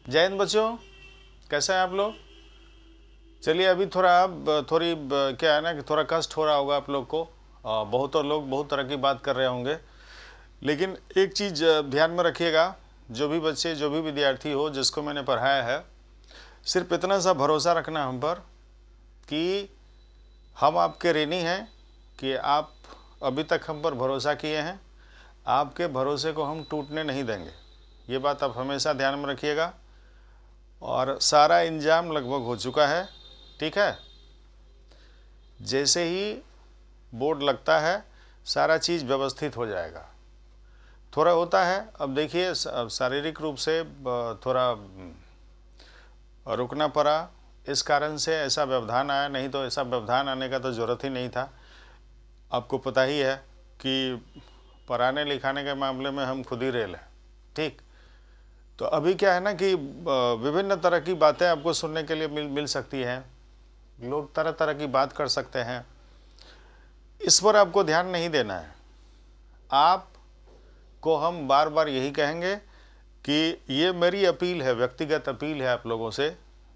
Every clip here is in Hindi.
जय हिंद बच्चों, कैसे हैं आप लोग। चलिए अभी थोड़ी क्या है ना कि थोड़ा कष्ट हो रहा होगा आप लोग को। बहुत और लोग बहुत तरह की बात कर रहे होंगे, लेकिन एक चीज़ ध्यान में रखिएगा। जो भी बच्चे, जो भी विद्यार्थी हो जिसको मैंने पढ़ाया है, सिर्फ इतना सा भरोसा रखना हम पर कि हम आपके ऋणी हैं, कि आप अभी तक हम पर भरोसा किए हैं। आपके भरोसे को हम टूटने नहीं देंगे, ये बात आप हमेशा ध्यान में रखिएगा। और सारा इंतजाम लगभग हो चुका है, ठीक है। जैसे ही बोर्ड लगता है सारा चीज़ व्यवस्थित हो जाएगा। थोड़ा होता है, अब देखिए शारीरिक रूप से थोड़ा रुकना पड़ा, इस कारण से ऐसा व्यवधान आया, नहीं तो ऐसा व्यवधान आने का तो ज़रूरत ही नहीं था। आपको पता ही है कि पढ़ाने लिखाने के मामले में हम खुद ही रेल हैं, ठीक। तो अभी क्या है ना कि विभिन्न तरह की बातें आपको सुनने के लिए मिल सकती हैं। लोग तरह तरह की बात कर सकते हैं, इस पर आपको ध्यान नहीं देना है। आपको हम बार बार यही कहेंगे कि ये मेरी अपील है, व्यक्तिगत अपील है आप लोगों से,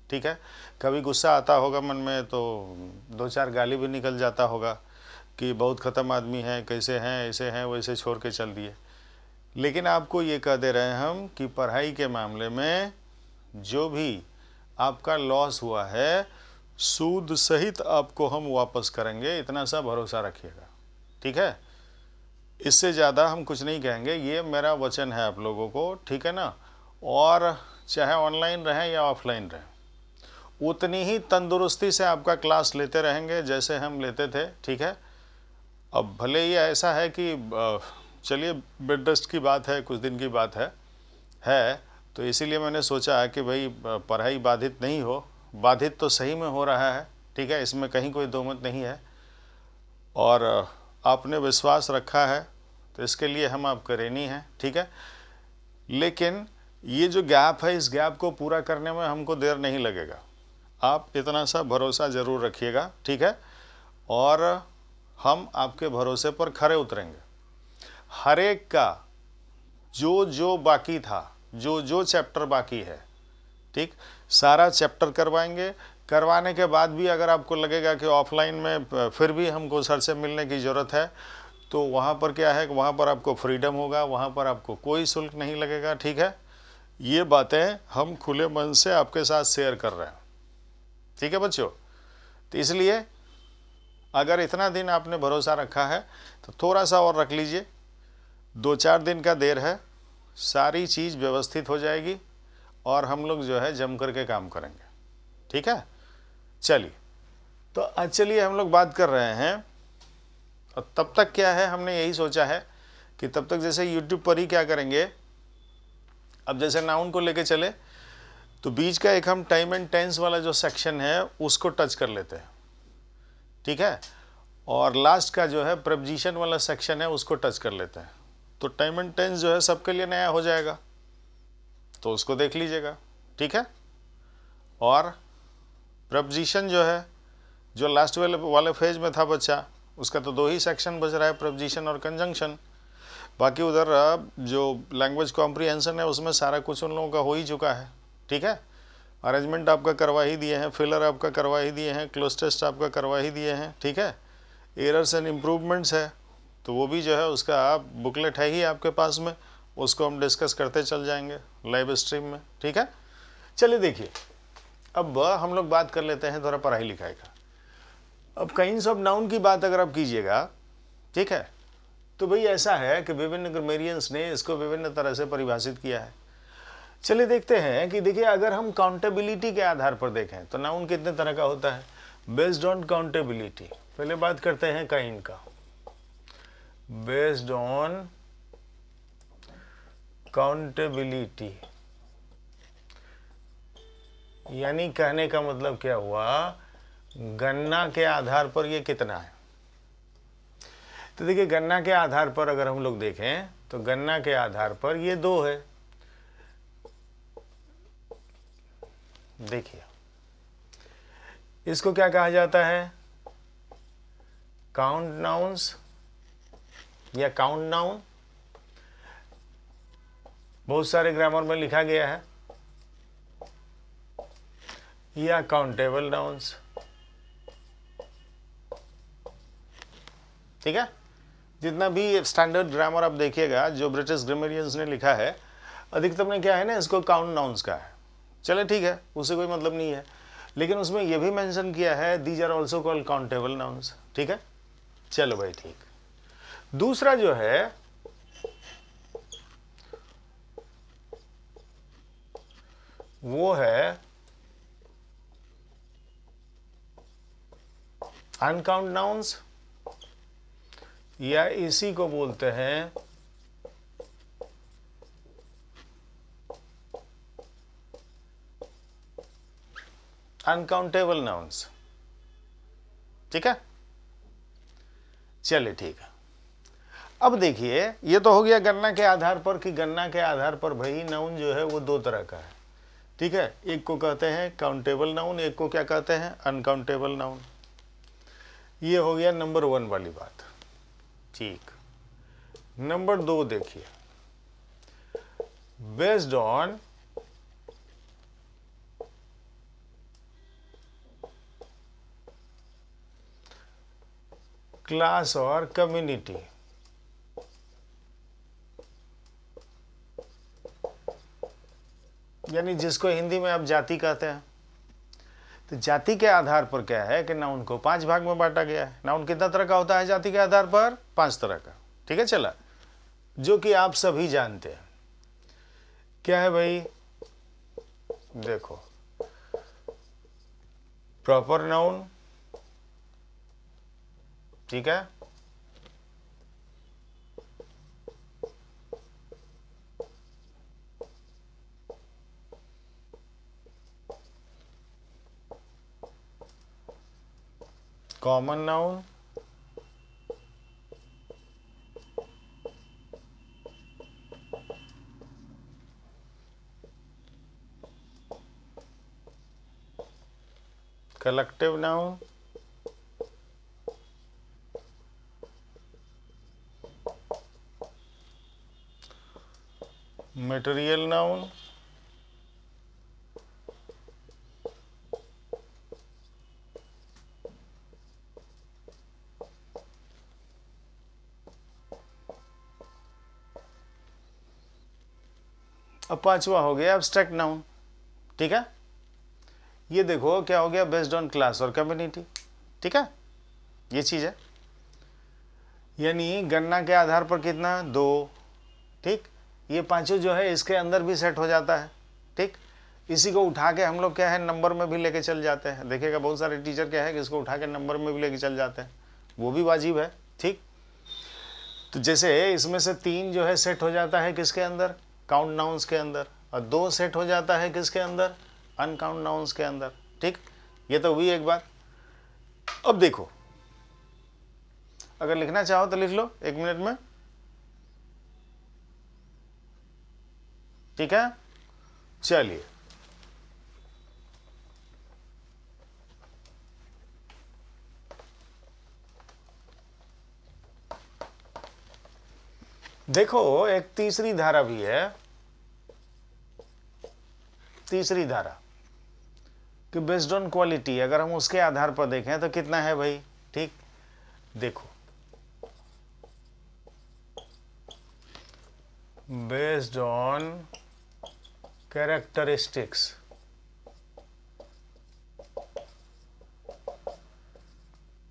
ठीक है। कभी गुस्सा आता होगा मन में तो दो चार गाली भी निकल जाता होगा कि बहुत ख़त्म आदमी हैं, कैसे हैं, ऐसे हैं, वैसे छोड़ के चल दिए। लेकिन आपको ये कह दे रहे हैं हम कि पढ़ाई के मामले में जो भी आपका लॉस हुआ है, सूद सहित आपको हम वापस करेंगे, इतना सा भरोसा रखिएगा, ठीक है। इससे ज़्यादा हम कुछ नहीं कहेंगे, ये मेरा वचन है आप लोगों को, ठीक है ना। और चाहे ऑनलाइन रहें या ऑफलाइन रहें, उतनी ही तंदुरुस्ती से आपका क्लास लेते रहेंगे जैसे हम लेते थे, ठीक है। अब भले ही ऐसा है कि चलिए बेड रेस्ट की बात है, कुछ दिन की बात है तो इसीलिए मैंने सोचा कि भाई पढ़ाई बाधित नहीं हो। बाधित तो सही में हो रहा है, ठीक है, इसमें कहीं कोई दो मत नहीं है। और आपने विश्वास रखा है तो इसके लिए हम आपके ऋणी हैं, ठीक है। लेकिन ये जो गैप है, इस गैप को पूरा करने में हमको देर नहीं लगेगा। आप इतना सा भरोसा ज़रूर रखिएगा, ठीक है। और हम आपके भरोसे पर खरे उतरेंगे। हर एक का जो जो बाकी था, जो जो चैप्टर बाकी है, ठीक, सारा चैप्टर करवाएंगे। करवाने के बाद भी अगर आपको लगेगा कि ऑफलाइन में फिर भी हमको सर से मिलने की ज़रूरत है, तो वहाँ पर क्या है कि वहाँ पर आपको फ्रीडम होगा, वहाँ पर आपको कोई शुल्क नहीं लगेगा, ठीक है। ये बातें हम खुले मन से आपके साथ शेयर कर रहे हैं, ठीक है बच्चों। तो इसलिए अगर इतना दिन आपने भरोसा रखा है तो थोड़ा सा और रख लीजिए, 2-4 दिन का देर है, सारी चीज़ व्यवस्थित हो जाएगी और हम लोग जो है जम करके काम करेंगे, ठीक है। चलिए, तो आज चलिए हम लोग बात कर रहे हैं। और तब तक क्या है, हमने यही सोचा है कि तब तक जैसे यूट्यूब पर ही क्या करेंगे, अब जैसे नाउन को लेके चले तो बीच का एक हम टाइम एंड टेंस वाला जो सेक्शन है उसको टच कर लेते हैं, ठीक है। और लास्ट का जो है प्रेपोजिशन वाला सेक्शन है उसको टच कर लेते हैं। तो टाइम एंड टेंस जो है सबके लिए नया हो जाएगा, तो उसको देख लीजिएगा, ठीक है। और प्रेपोजिशन जो है, जो लास्ट वाले फेज में था बच्चा, उसका तो 2 ही सेक्शन बच रहा है, प्रेपोजिशन और कंजंक्शन। बाकी उधर जो लैंग्वेज कॉम्प्रिहेंशन है उसमें सारा कुछ उन लोगों का हो ही चुका है, ठीक है। अरेंजमेंट आपका करवा ही दिए हैं, फिलर आपका करवा ही दिए हैं, क्लोज टेस्ट आपका करवा ही दिए हैं, ठीक है। एरर्स एंड इम्प्रूवमेंट्स है तो वो भी जो है उसका बुकलेट है ही आपके पास में, उसको हम डिस्कस करते चल जाएंगे लाइव स्ट्रीम में, ठीक है। चलिए देखिए, अब हम लोग बात कर लेते हैं थोड़ा पढ़ाई लिखाई का। अब काइंड्स ऑफ नाउन की बात अगर आप कीजिएगा, ठीक है, तो भाई ऐसा है कि विभिन्न ग्रामेरियंस ने इसको विभिन्न तरह से परिभाषित किया है। चलिए देखते हैं कि देखिए अगर हम काउंटेबिलिटी के आधार पर देखें तो नाउन कितने तरह का होता है, बेस्ड ऑन काउंटेबिलिटी। पहले बात करते हैं काइंड का, बेस्ड ऑन काउंटेबिलिटी, यानी कहने का मतलब क्या हुआ, गणना के आधार पर ये कितना है। तो देखिए गणना के आधार पर अगर हम लोग देखें तो गणना के आधार पर ये 2 है। देखिए इसको क्या कहा जाता है, काउंट नाउन्स या काउंट नाउन। बहुत सारे ग्रामर में लिखा गया है या काउंटेबल नाउन्स। ठीक है, जितना भी स्टैंडर्ड ग्रामर आप देखिएगा जो ब्रिटिश ग्रामरियंस ने लिखा है, अधिकतम ने क्या है ना, इसको काउंट नाउन्स का है। चले ठीक है, उससे कोई मतलब नहीं है, लेकिन उसमें यह भी मेंशन किया है these are also called countable nouns. ठीक है, चलो भाई ठीक। दूसरा जो है वो है अनकाउंट नाउन्स, या इसी को बोलते हैं अनकाउंटेबल नाउन्स। ठीक है, चलिए ठीक है। अब देखिए, ये तो हो गया गणना के आधार पर, कि गणना के आधार पर भाई नाउन जो है वो दो तरह का है। ठीक है, एक को कहते हैं काउंटेबल नाउन, एक को क्या कहते हैं, अनकाउंटेबल नाउन। ये हो गया नंबर 1 वाली बात। ठीक, नंबर 2 देखिए, बेस्ड ऑन क्लास और कम्युनिटी। यानी जिसको हिंदी में आप जाति कहते हैं, तो जाति के आधार पर क्या है कि नाउन को 5 भाग में बांटा गया है। नाउन कितना तरह का होता है जाति के आधार पर? 5 तरह का। ठीक है, चला, जो कि आप सभी जानते हैं। क्या है भाई? देखो, प्रॉपर नाउन, ठीक है, common noun, collective noun, material noun, अब 5वां हो गया एब्स्ट्रैक्ट नाउन। ठीक है, ये देखो क्या हो गया, बेस्ड ऑन क्लास और कम्युनिटी। ठीक है, ये चीज है, यानी गणना के आधार पर कितना, 2। ठीक, ये पांचों जो है इसके अंदर भी सेट हो जाता है। ठीक, इसी को उठा के हम लोग क्या है नंबर में भी लेके चल जाते हैं। देखिएगा बहुत सारे टीचर क्या है कि इसको उठा के नंबर में भी लेके चल जाते हैं, वो भी वाजिब है। ठीक, तो जैसे इसमें से 3 जो है सेट हो जाता है किसके अंदर, काउंट नाउन्स के अंदर, और 2 सेट हो जाता है किसके अंदर, अनकाउंट नाउन्स के अंदर। ठीक, ये तो हुई एक बात। अब देखो, अगर लिखना चाहो तो लिख लो 1 मिनट में। ठीक है, चलिए, देखो एक तीसरी धारा भी है, तीसरी धारा कि बेस्ड ऑन क्वालिटी, अगर हम उसके आधार पर देखें तो कितना है भाई। ठीक, देखो, बेस्ड ऑन कैरेक्टरिस्टिक्स,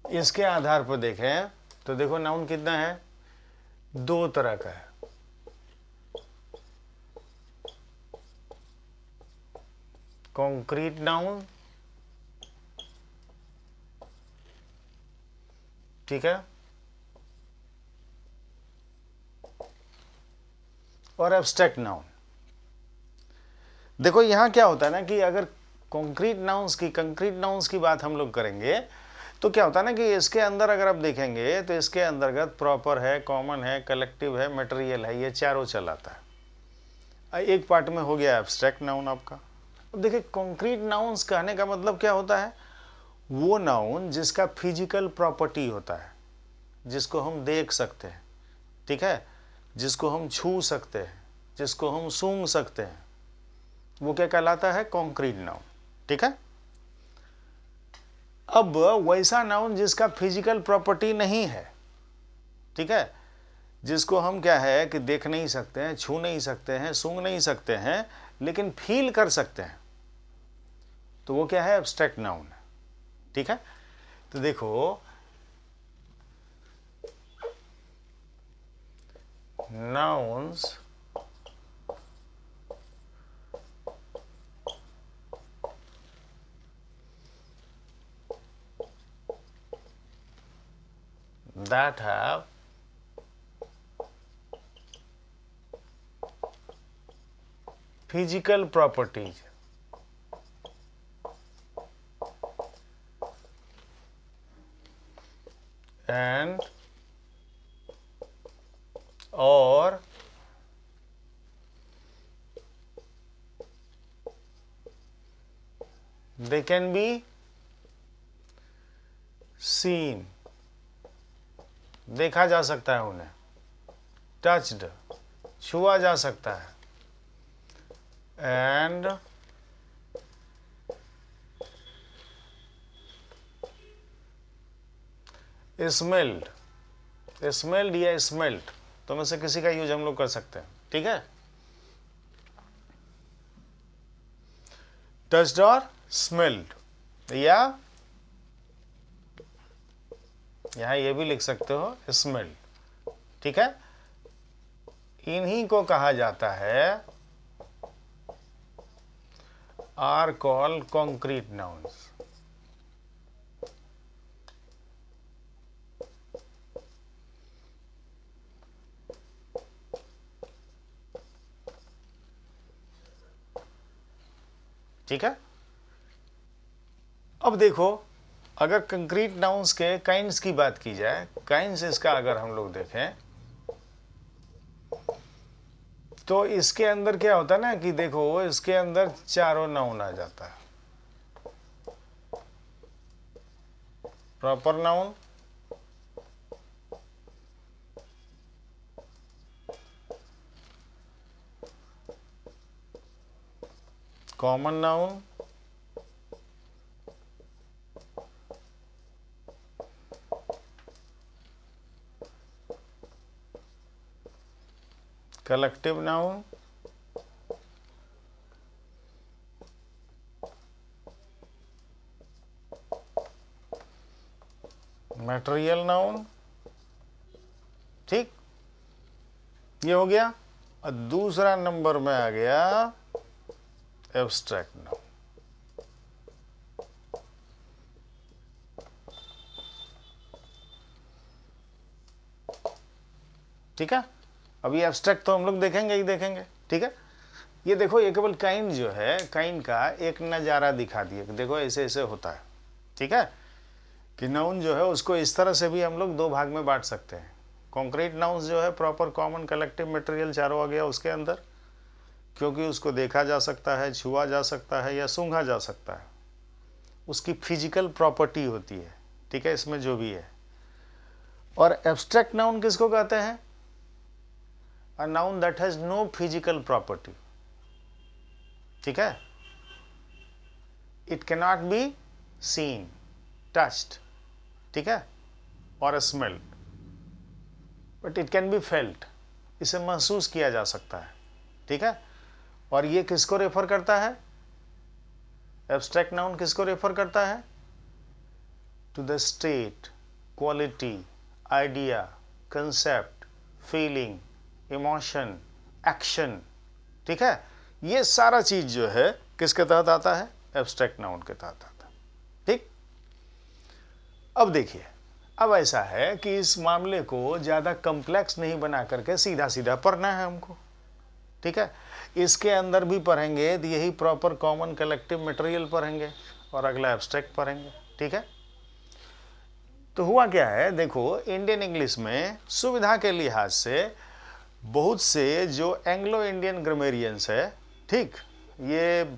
इसके आधार पर देखें तो देखो नाउन कितना है, 2 तरह का है। कॉन्क्रीट नाउन, ठीक है, और एब्स्ट्रैक्ट नाउन। देखो यहां क्या होता है ना कि अगर कंक्रीट नाउन्स की बात हम लोग करेंगे तो क्या होता है ना कि इसके अंदर अगर आप देखेंगे तो इसके अंतर्गत प्रॉपर है, कॉमन है, कलेक्टिव है, मटेरियल है, ये चारों चलाता है। एक पार्ट में हो गया एब्स्ट्रैक्ट नाउन आपका। अब देखिए कंक्रीट नाउन्स कहने का मतलब क्या होता है, वो नाउन जिसका फिजिकल प्रॉपर्टी होता है, जिसको हम देख सकते हैं, ठीक है, जिसको हम छू सकते हैं, जिसको हम सूंघ सकते हैं, वो क्या कहलाता है, कंक्रीट नाउन। ठीक है, अब वैसा नाउन जिसका फिजिकल प्रॉपर्टी नहीं है, ठीक है, जिसको हम क्या है कि देख नहीं सकते हैं, छू नहीं सकते हैं, सूंघ नहीं सकते हैं, लेकिन फील कर सकते हैं, तो वो क्या है? एब्स्ट्रैक्ट नाउन है। ठीक है, तो देखो nouns that have physical properties and or they can be seen, देखा जा सकता है उन्हें, टच्ड, छुआ जा सकता है, एंड स्मेल्ड, स्मेल्ड या स्मेल्ट, तो में से किसी का यूज हम लोग कर सकते हैं। ठीक है, टच्ड और स्मेल्ड, या यहां ये भी लिख सकते हो स्मेल्ड। ठीक है, इन्हीं को कहा जाता है आर कॉल्ड कॉन्क्रीट नाउन्स। ठीक है, अब देखो अगर कंक्रीट नाउन्स के काइंड्स की बात की जाए, काइंड्स इसका अगर हम लोग देखें तो इसके अंदर क्या होता है ना कि देखो इसके अंदर चारों नाउन आ जाता है, proper noun, common noun, collective noun, material noun. ठीक, ये हो गया। और दूसरा नंबर में आ गया एब्स्ट्रैक्ट नाउन। ठीक है, अभी एब्स्ट्रैक्ट तो हम लोग देखेंगे ही देखेंगे। ठीक है, ये देखो ये केवल काइंड जो है, काइंड का एक नज़ारा दिखा दिए, देखो ऐसे ऐसे होता है। ठीक है, कि नाउन जो है उसको इस तरह से भी हम लोग दो भाग में बांट सकते हैं। कॉन्क्रीट नाउन्स जो है प्रॉपर, कॉमन, कलेक्टिव, मटेरियल चारों आ गया उसके अंदर, क्योंकि उसको देखा जा सकता है, छुआ जा सकता है या सूंघा जा सकता है, उसकी फिजिकल प्रॉपर्टी होती है। ठीक है, इसमें जो भी है। और एब्स्ट्रैक्ट नाउन किसको कहते हैं? A noun that has no physical property. ठीक है, it cannot be seen, touched, ठीक है, और smelled, but it can be felt. इसे महसूस किया जा सकता है। ठीक है, और ये किसको रेफर करता है? एब्स्ट्रैक्ट नाउन किसको रेफर करता है? To the state, quality, idea, concept, feeling, emotion, action. ठीक है, ये सारा चीज जो है किसके तहत आता है? एब्स्ट्रैक्ट नाउन के तहत आता है। ठीक, अब देखिए, अब ऐसा है कि इस मामले को ज्यादा कॉम्प्लेक्स नहीं बना करके सीधा सीधा पढ़ना है हमको। ठीक है, इसके अंदर भी पढ़ेंगे तो यही प्रॉपर, कॉमन, कलेक्टिव, मटेरियल पढ़ेंगे और अगला एब्स्ट्रैक्ट पढ़ेंगे। ठीक है, तो हुआ क्या है, देखो इंडियन इंग्लिश में सुविधा के लिहाज से बहुत से जो एंग्लो इंडियन ग्रामेरियंस है, ठीक, ये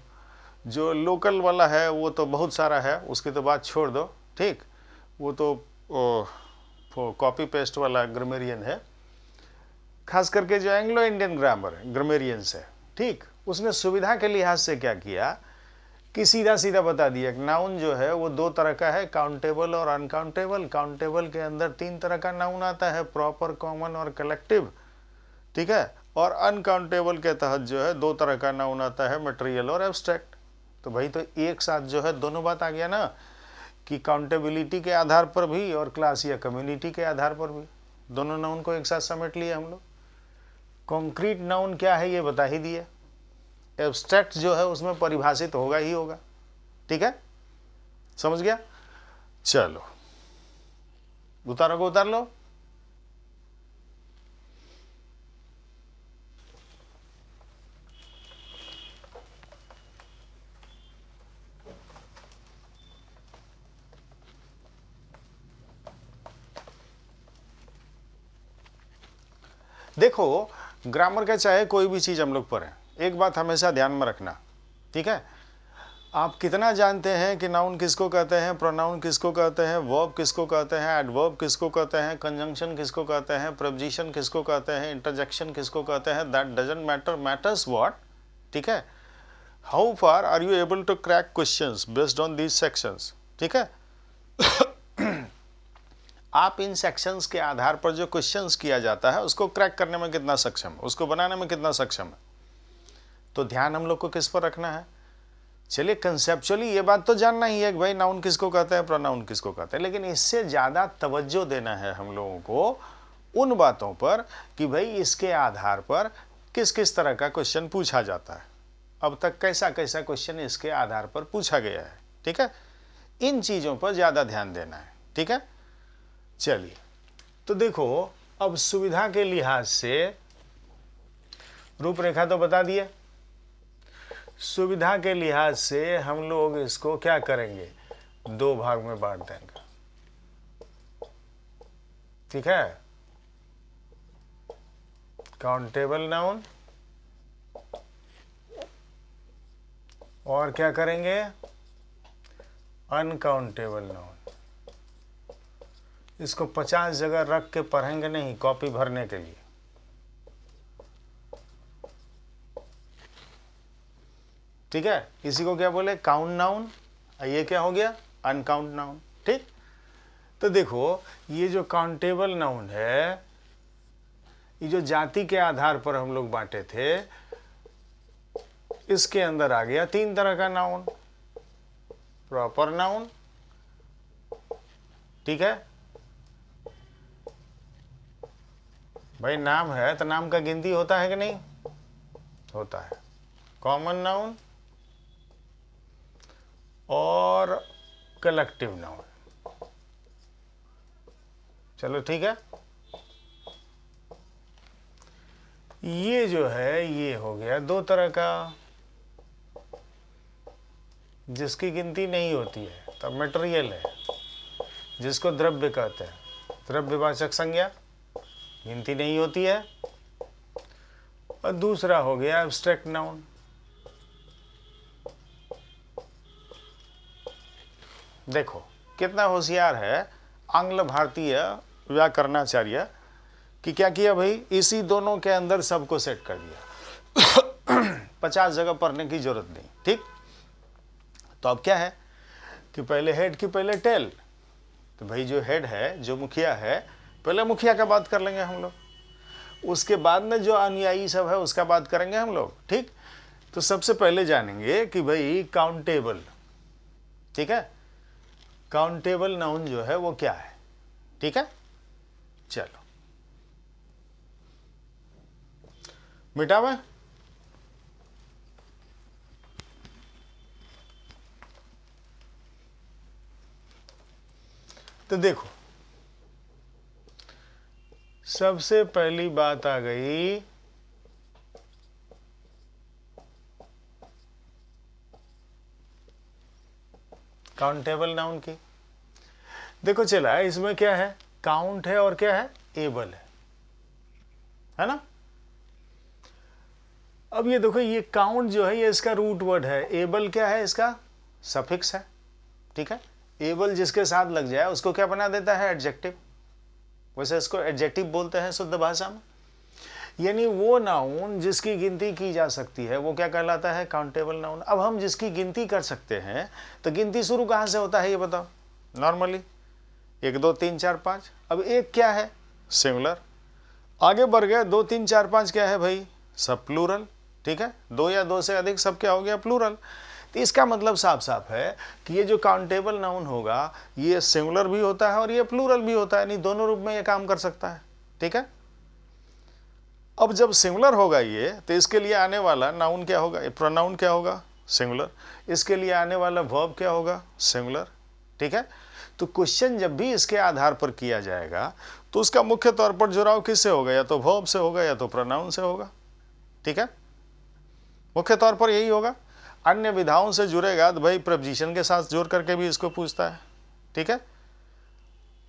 जो लोकल वाला है वो तो बहुत सारा है, उसकी तो बात छोड़ दो। ठीक, वो तो कॉपी पेस्ट वाला ग्रामेरियन है। खास करके जो एंग्लो इंडियन ग्रामेरियंस है, ठीक, उसने सुविधा के लिहाज से क्या किया कि सीधा सीधा बता दिया नाउन जो है वो दो तरह का है, काउंटेबल और अनकाउंटेबल। काउंटेबल के अंदर तीन तरह का नाउन आता है, प्रॉपर, कॉमन और कलेक्टिव, ठीक है। और अनकाउंटेबल के तहत जो है दो तरह का नाउन आता है, मटेरियल और एब्स्ट्रैक्ट। तो भाई तो एक साथ जो है दोनों बात आ गया ना, कि काउंटेबिलिटी के आधार पर भी और क्लास या कम्युनिटी के आधार पर भी, दोनों नाउन को एक साथ समेट लिए हम लोग। कॉन्क्रीट नाउन क्या है ये बता ही दिए, एब्स्ट्रैक्ट जो है उसमें परिभाषित होगा ही होगा, ठीक है, समझ गया। चलो उतारो को उतार लो। देखो ग्रामर का चाहे कोई भी चीज हम लोग पढ़ें, एक बात हमेशा ध्यान में रखना, ठीक है। आप कितना जानते हैं कि नाउन किसको कहते हैं, प्रोनाउन किसको कहते हैं, वर्ब किसको कहते हैं, एडवर्ब किसको कहते हैं, कंजंक्शन किसको कहते हैं, प्रेपोजिशन किसको कहते हैं, इंटरजेक्शन किसको कहते हैं, that doesn't matter, matters what, ठीक है। How far are you able to crack questions based on these sections, ठीक है। आप इन सेक्शंस के आधार पर जो क्वेश्चंस किया जाता है उसको क्रैक करने में कितना सक्षम है, उसको बनाने में कितना सक्षम है। तो ध्यान हम लोग को किस पर रखना है, चलिए कंसेप्चुअली ये बात तो जानना ही है कि भाई नाउन किसको कहते हैं, प्रोनाउन किसको कहते हैं, लेकिन इससे ज़्यादा तवज्जो देना है हम लोगों को उन बातों पर कि भाई इसके आधार पर किस किस तरह का क्वेश्चन पूछा जाता है, अब तक कैसा कैसा क्वेश्चन इसके आधार पर पूछा गया है, ठीक है। इन चीज़ों पर ज़्यादा ध्यान देना है, ठीक है। चलिए तो देखो अब सुविधा के लिहाज से रूपरेखा तो बता दिए, सुविधा के लिहाज से हम लोग इसको क्या करेंगे, दो भाग में बांट देंगे, ठीक है। काउंटेबल नाउन और क्या करेंगे, अनकाउंटेबल नाउन। इसको 50 जगह रख के पढ़ेंगे नहीं, कॉपी भरने के लिए, ठीक है। इसी को क्या बोले, काउंट नाउन, ये क्या हो गया, अनकाउंट नाउन, ठीक। तो देखो ये जो काउंटेबल नाउन है, ये जो जाति के आधार पर हम लोग बांटे थे, इसके अंदर आ गया तीन तरह का नाउन, प्रॉपर नाउन, ठीक है। भाई नाम है तो नाम का गिनती होता है कि नहीं होता है, कॉमन नाउन और कलेक्टिव नाउन, चलो ठीक है। ये जो है ये हो गया दो तरह का, जिसकी गिनती नहीं होती है तब मटेरियल है, जिसको द्रव्य कहते हैं, द्रव्यवाचक संज्ञा, गिनती नहीं होती है। और दूसरा हो गया एब्स्ट्रैक्ट नाउन। देखो कितना होशियार है आंग्ल भारतीय व्याकरणाचार्य कि क्या किया भाई, इसी दोनों के अंदर सबको सेट कर दिया 50 जगह पढ़ने की जरूरत नहीं, ठीक। तो अब क्या है कि पहले हेड की पहले टेल, तो भाई जो हेड है, जो मुखिया है, पहले मुखिया का बात कर लेंगे हम लोग, उसके बाद में जो अनुयायी सब है उसका बात करेंगे हम लोग, ठीक। तो सबसे पहले जानेंगे कि भाई काउंटेबल, ठीक है, काउंटेबल नाउन जो है वो क्या है, ठीक है। चलो मिटावे, तो देखो सबसे पहली बात आ गई काउंटेबल नाउन की। देखो चला इसमें क्या है, काउंट है और क्या है, एबल है ना। अब ये देखो ये काउंट जो है ये इसका रूट वर्ड है, एबल क्या है, इसका सफिक्स है, ठीक है। एबल जिसके साथ लग जाए उसको क्या बना देता है, एडजेक्टिव, वैसे इसको एडजेक्टिव बोलते हैं शुद्ध भाषा में। यानी वो नाउन जिसकी गिनती की जा सकती है वो क्या कहलाता है? Countable noun. अब हम जिसकी गिनती कर सकते हैं तो गिनती शुरू कहाँ से होता है ये बताओ? नॉर्मली 1 2 3 4 5। अब एक क्या है? सिंगुलर। आगे बढ़ गए 2 3 4 5 क्या है भाई? सब प्लूरल। ठीक है, 2 या 2 से अधिक सब क्या हो गया? प्लूरल। तो इसका मतलब साफ साफ है कि ये जो काउंटेबल नाउन होगा ये सिंगुलर भी होता है और ये प्लूरल भी होता है, यानी दोनों रूप में ये काम कर सकता है। ठीक है, अब जब सिंगुलर होगा ये तो इसके लिए आने वाला नाउन क्या होगा? प्रोनाउन क्या होगा? सिंगुलर। इसके लिए आने वाला वर्ब क्या होगा? सिंगुलर। ठीक है, तो क्वेश्चन जब भी इसके आधार पर किया जाएगा तो उसका मुख्य तौर पर जुड़ाव किससे होगा? या तो वर्ब से होगा या तो प्रोनाउन से होगा। ठीक है, मुख्य तौर पर यही होगा। अन्य विधाओं से जुड़ेगा तो भाई प्रपोजिशन के साथ जोड़ करके भी इसको पूछता है। ठीक है,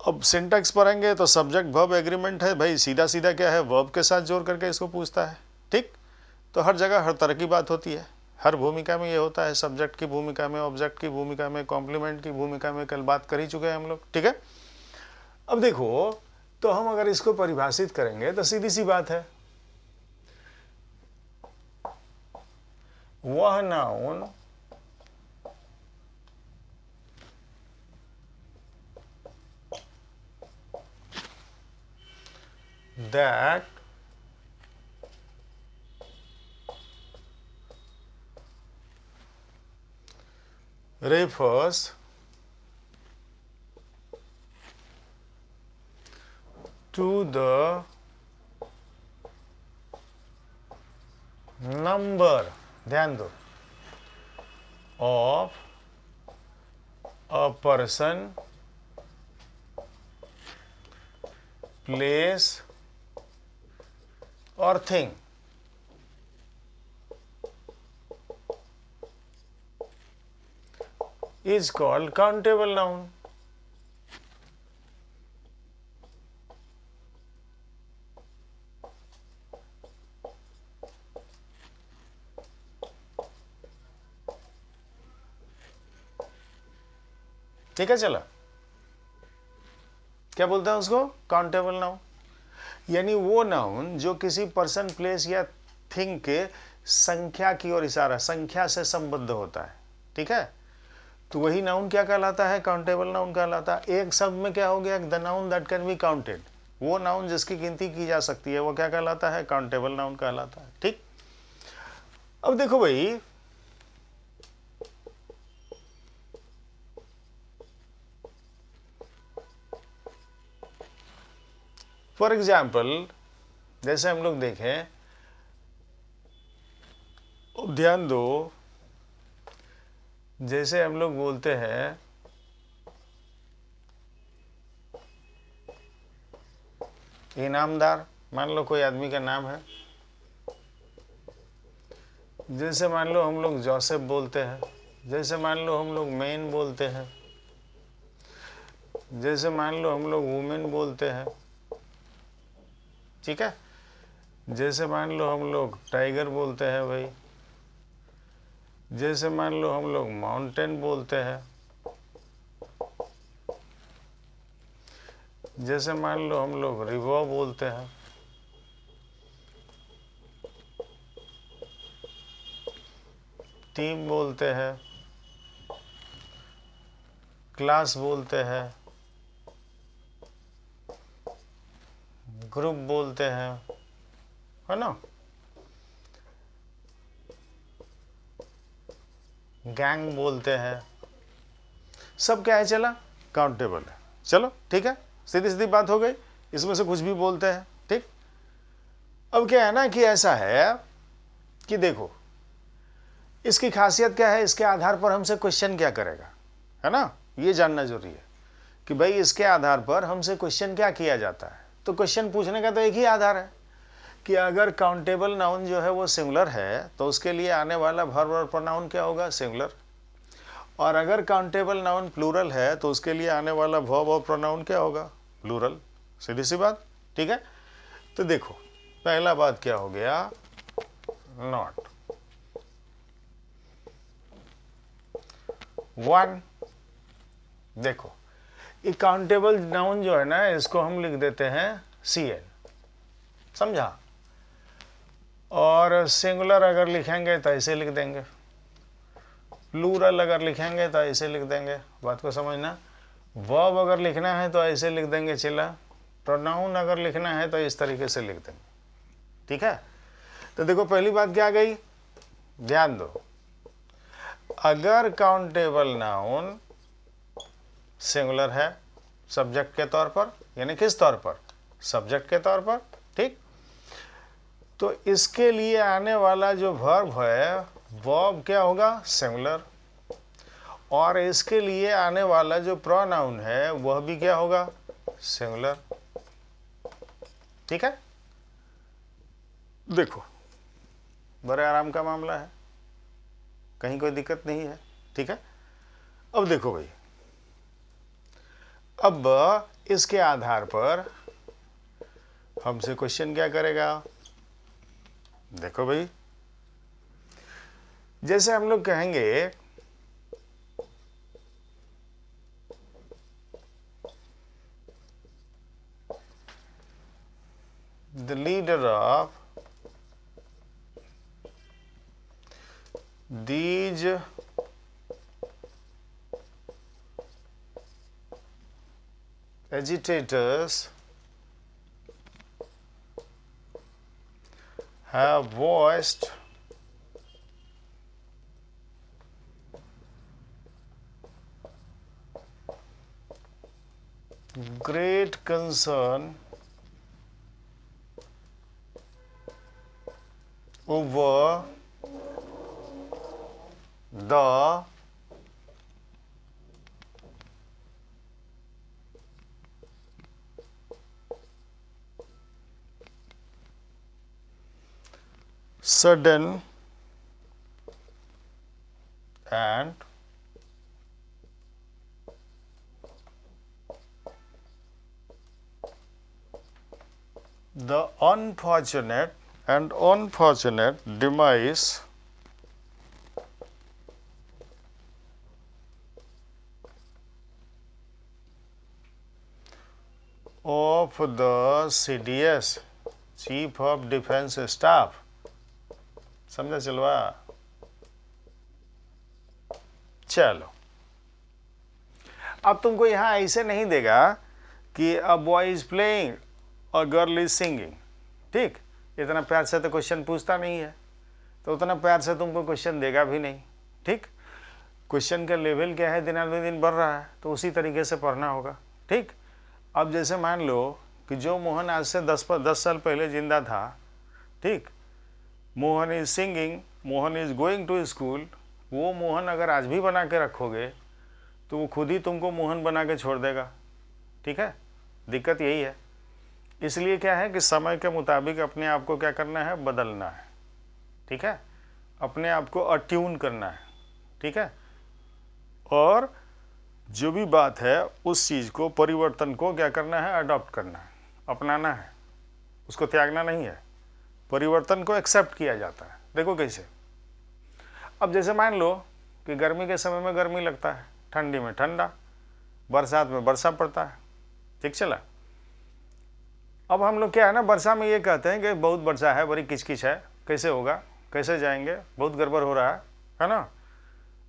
अब सिंटैक्स पढ़ेंगे तो सब्जेक्ट वर्ब एग्रीमेंट है भाई, सीधा सीधा क्या है? वर्ब के साथ जोड़ करके इसको पूछता है। ठीक, तो हर जगह हर तरह की बात होती है, हर भूमिका में ये होता है। सब्जेक्ट की भूमिका में, ऑब्जेक्ट की भूमिका में, कॉम्प्लीमेंट की भूमिका में कल बात कर ही चुके हैं हम लोग। ठीक है, अब देखो तो हम अगर इसको परिभाषित करेंगे तो सीधी सी बात है, वह noun that refers to the number, ध्यान दो, of a person, place or thing is called countable noun. ठीक है, चला क्या बोलते हैं उसको? Countable noun. यानी वो नाउन जो किसी पर्सन, प्लेस या थिंग के संख्या की ओर इशारा, संख्या से संबद्ध होता है। ठीक है, तो वही नाउन क्या कहलाता है? काउंटेबल नाउन कहलाता है। एक शब्द में क्या हो गया? The noun that can be counted. वो नाउन जिसकी गिनती की जा सकती है वो क्या कहलाता है? काउंटेबल नाउन कहलाता है। ठीक, अब देखो भाई, फॉर एग्जाम्पल जैसे हम लोग देखें, ध्यान दो, जैसे हम लोग बोलते हैं इनामदार, मान लो कोई आदमी का नाम है। जैसे मान लो हम लोग जोसेफ बोलते हैं, जैसे मान लो हम लोग मैन बोलते हैं, जैसे मान लो हम लोग वुमेन बोलते हैं। ठीक है, जैसे मान लो हम लोग टाइगर बोलते हैं भाई, जैसे मान लो हम लोग माउंटेन बोलते हैं, जैसे मान लो हम लोग रिवर बोलते हैं, टीम बोलते हैं, क्लास बोलते हैं, ग्रुप बोलते हैं, है ना, गैंग बोलते हैं। सब क्या है? चला काउंटेबल है। चलो ठीक है, सीधी सीधी बात हो गई, इसमें से कुछ भी बोलते हैं। ठीक, अब क्या है ना कि ऐसा है कि देखो इसकी खासियत क्या है, इसके आधार पर हमसे क्वेश्चन क्या करेगा, है ना, ये जानना जरूरी है कि भाई इसके आधार पर हमसे क्वेश्चन क्या किया जाता है। तो क्वेश्चन पूछने का तो एक ही आधार है कि अगर काउंटेबल नाउन जो है वो सिंगुलर है तो उसके लिए आने वाला वर्ब और प्रोनाउन क्या होगा? सिंगुलर। और अगर काउंटेबल नाउन प्लूरल है तो उसके लिए आने वाला वर्ब और प्रोनाउन क्या होगा? प्लूरल। सीधी सी बात। ठीक है, तो देखो पहला बात क्या हो गया? Not one. देखो ये काउंटेबल नाउन जो है ना, इसको हम लिख देते हैं CN, समझा? और सिंगुलर अगर लिखेंगे तो ऐसे लिख देंगे, प्लूरल अगर लिखेंगे तो ऐसे लिख देंगे, बात को समझना। वर्ब अगर लिखना है तो ऐसे लिख देंगे चिल्ला, प्रोनाउन अगर लिखना है तो इस तरीके से लिख देंगे, ठीक है। तो देखो पहली बात क्या आ गई, ध्यान दो, अगर काउंटेबल नाउन सिंगुलर है सब्जेक्ट के तौर पर, यानी किस तौर पर, सब्जेक्ट के तौर पर, ठीक, तो इसके लिए आने वाला जो वर्ब है वर्ब क्या होगा, सिंगुलर, और इसके लिए आने वाला जो प्रोनाउन है वह भी क्या होगा, सिंगुलर, ठीक है। देखो बड़े आराम का मामला है, कहीं कोई दिक्कत नहीं है, ठीक है। अब देखो भाई, अब इसके आधार पर हमसे क्वेश्चन क्या करेगा, देखो भाई, जैसे हम लोग कहेंगे the leader of these agitators have voiced great concern over the sudden and the unfortunate demise of the CDS, Chief of Defense Staff, समझा चलवा। चलो अब तुमको यहां ऐसे नहीं देगा कि अ बॉय इज प्लेइंग और गर्ल इज सिंगिंग, ठीक, इतना प्यार से तो क्वेश्चन पूछता नहीं है, तो उतना प्यार से तुमको क्वेश्चन देगा भी नहीं, ठीक। क्वेश्चन का लेवल क्या है, दिन बढ़ रहा है, तो उसी तरीके से पढ़ना होगा, ठीक। अब जैसे मान लो कि जो मोहन आज से 10 साल पहले जिंदा था, ठीक, Mohan is singing, Mohan is going to school, वो मोहन अगर आज भी बना के रखोगे तो वो खुद ही तुमको मोहन बना के छोड़ देगा, ठीक है। दिक्कत यही है, इसलिए क्या है कि समय के मुताबिक अपने आप को क्या करना है, बदलना है, ठीक है, अपने आप को अट्यून करना है, ठीक है, और जो भी बात है उस चीज़ को, परिवर्तन को क्या करना है, अडॉप्ट करना है, अपनाना है, उसको त्यागना नहीं है, परिवर्तन को एक्सेप्ट किया जाता है। देखो कैसे, अब जैसे मान लो कि गर्मी के समय में गर्मी लगता है, ठंडी में ठंडा, बरसात में बरसा पड़ता है, ठीक चला। अब हम लोग क्या है ना, वर्षा में ये कहते हैं कि बहुत वर्षा है, बड़ी किचकिच है, कैसे होगा, कैसे जाएंगे, बहुत गड़बड़ हो रहा है ना।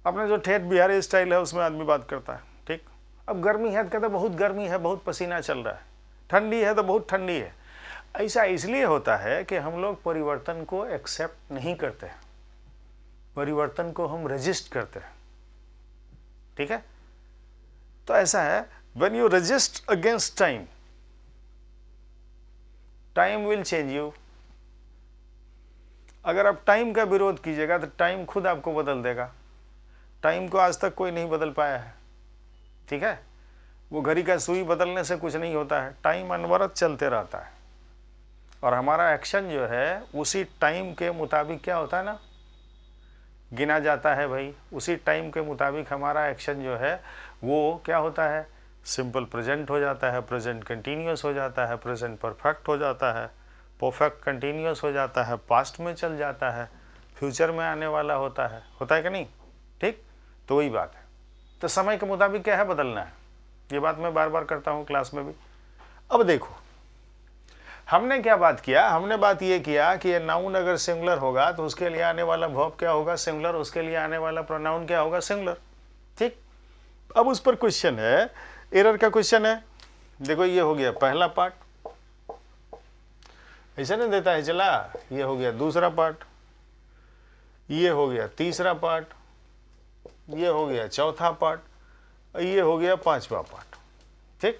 अपना जो ठेठ बिहारी स्टाइल है उसमें आदमी बात करता है, ठीक। अब गर्मी है तो कहते हैं बहुत गर्मी है, बहुत पसीना चल रहा है, ठंडी है तो बहुत ठंडी है। ऐसा इसलिए होता है कि हम लोग परिवर्तन को एक्सेप्ट नहीं करते हैं, परिवर्तन को हम रेजिस्ट करते हैं, ठीक है। तो ऐसा है, when you resist against time, time will change you. अगर आप टाइम का विरोध कीजिएगा तो टाइम खुद आपको बदल देगा। टाइम को आज तक कोई नहीं बदल पाया है, ठीक है। वो घड़ी का सुई बदलने से कुछ नहीं होता है, टाइम अनवरत चलते रहता है, और हमारा एक्शन जो है उसी टाइम के मुताबिक क्या होता है ना, गिना जाता है भाई। उसी टाइम के मुताबिक हमारा एक्शन जो है वो क्या होता है, सिंपल प्रेजेंट हो जाता है, प्रेजेंट कंटिन्यूस हो जाता है, प्रेजेंट परफेक्ट हो जाता है, परफेक्ट कंटिन्यूस हो जाता है, पास्ट में चल जाता है, फ्यूचर में आने वाला होता है कि नहीं, ठीक। तो वही बात है, तो समय के मुताबिक क्या है, बदलना है। ये बात मैं बार बार करता हूँ क्लास में भी। अब देखो, हमने क्या बात किया, हमने बात ये किया कि ये नाउन अगर सिंगुलर होगा तो उसके लिए आने वाला वर्ब क्या होगा, सिंगुलर, उसके लिए आने वाला प्रोनाउन क्या होगा, सिंगुलर। ठीक, अब उस पर क्वेश्चन है, एरर का क्वेश्चन है। देखो ये हो गया पहला पार्ट, ऐसा नहीं देता है चला, ये हो गया दूसरा पार्ट, ये हो गया तीसरा पार्ट, ये हो गया चौथा पार्ट, ये हो गया पांचवा पार्ट। ठीक,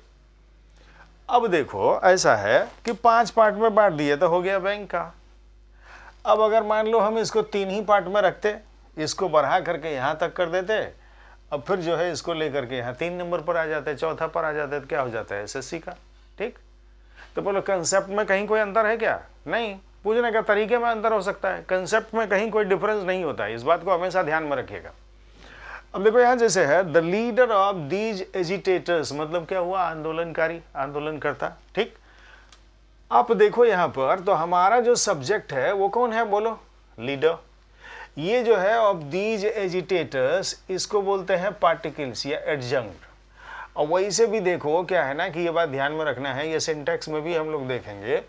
अब देखो ऐसा है कि 5 पार्ट में बांट दिए तो हो गया बैंक का। अब अगर मान लो हम इसको 3 ही पार्ट में रखते, इसको बढ़ा करके यहाँ तक कर देते, अब फिर जो है इसको लेकर के यहाँ 3 नंबर पर आ जाते, चौथा पर आ जाते, तो क्या हो जाता है, एसएससी का। ठीक, तो बोलो कंसेप्ट में कहीं कोई अंतर है क्या, नहीं, पूछने का तरीके में अंतर हो सकता है, कंसेप्ट में कहीं कोई डिफरेंस नहीं होता है, इस बात को हमेशा ध्यान में रखिएगा। अब देखो यहां जैसे है the leader of these agitators, मतलब क्या हुआ, आंदोलनकारी, आंदोलनकर्ता। ठीक, आप देखो यहां पर तो हमारा जो सब्जेक्ट है वो कौन है, बोलो, लीडर। ये जो है ऑफ दीज एजिटेटर्स, इसको बोलते हैं पार्टिकल्स या एडजंक्ट। और वही से भी देखो क्या है ना कि ये बात ध्यान में रखना है, ये सिंटैक्स में भी हम लोग देखेंगे,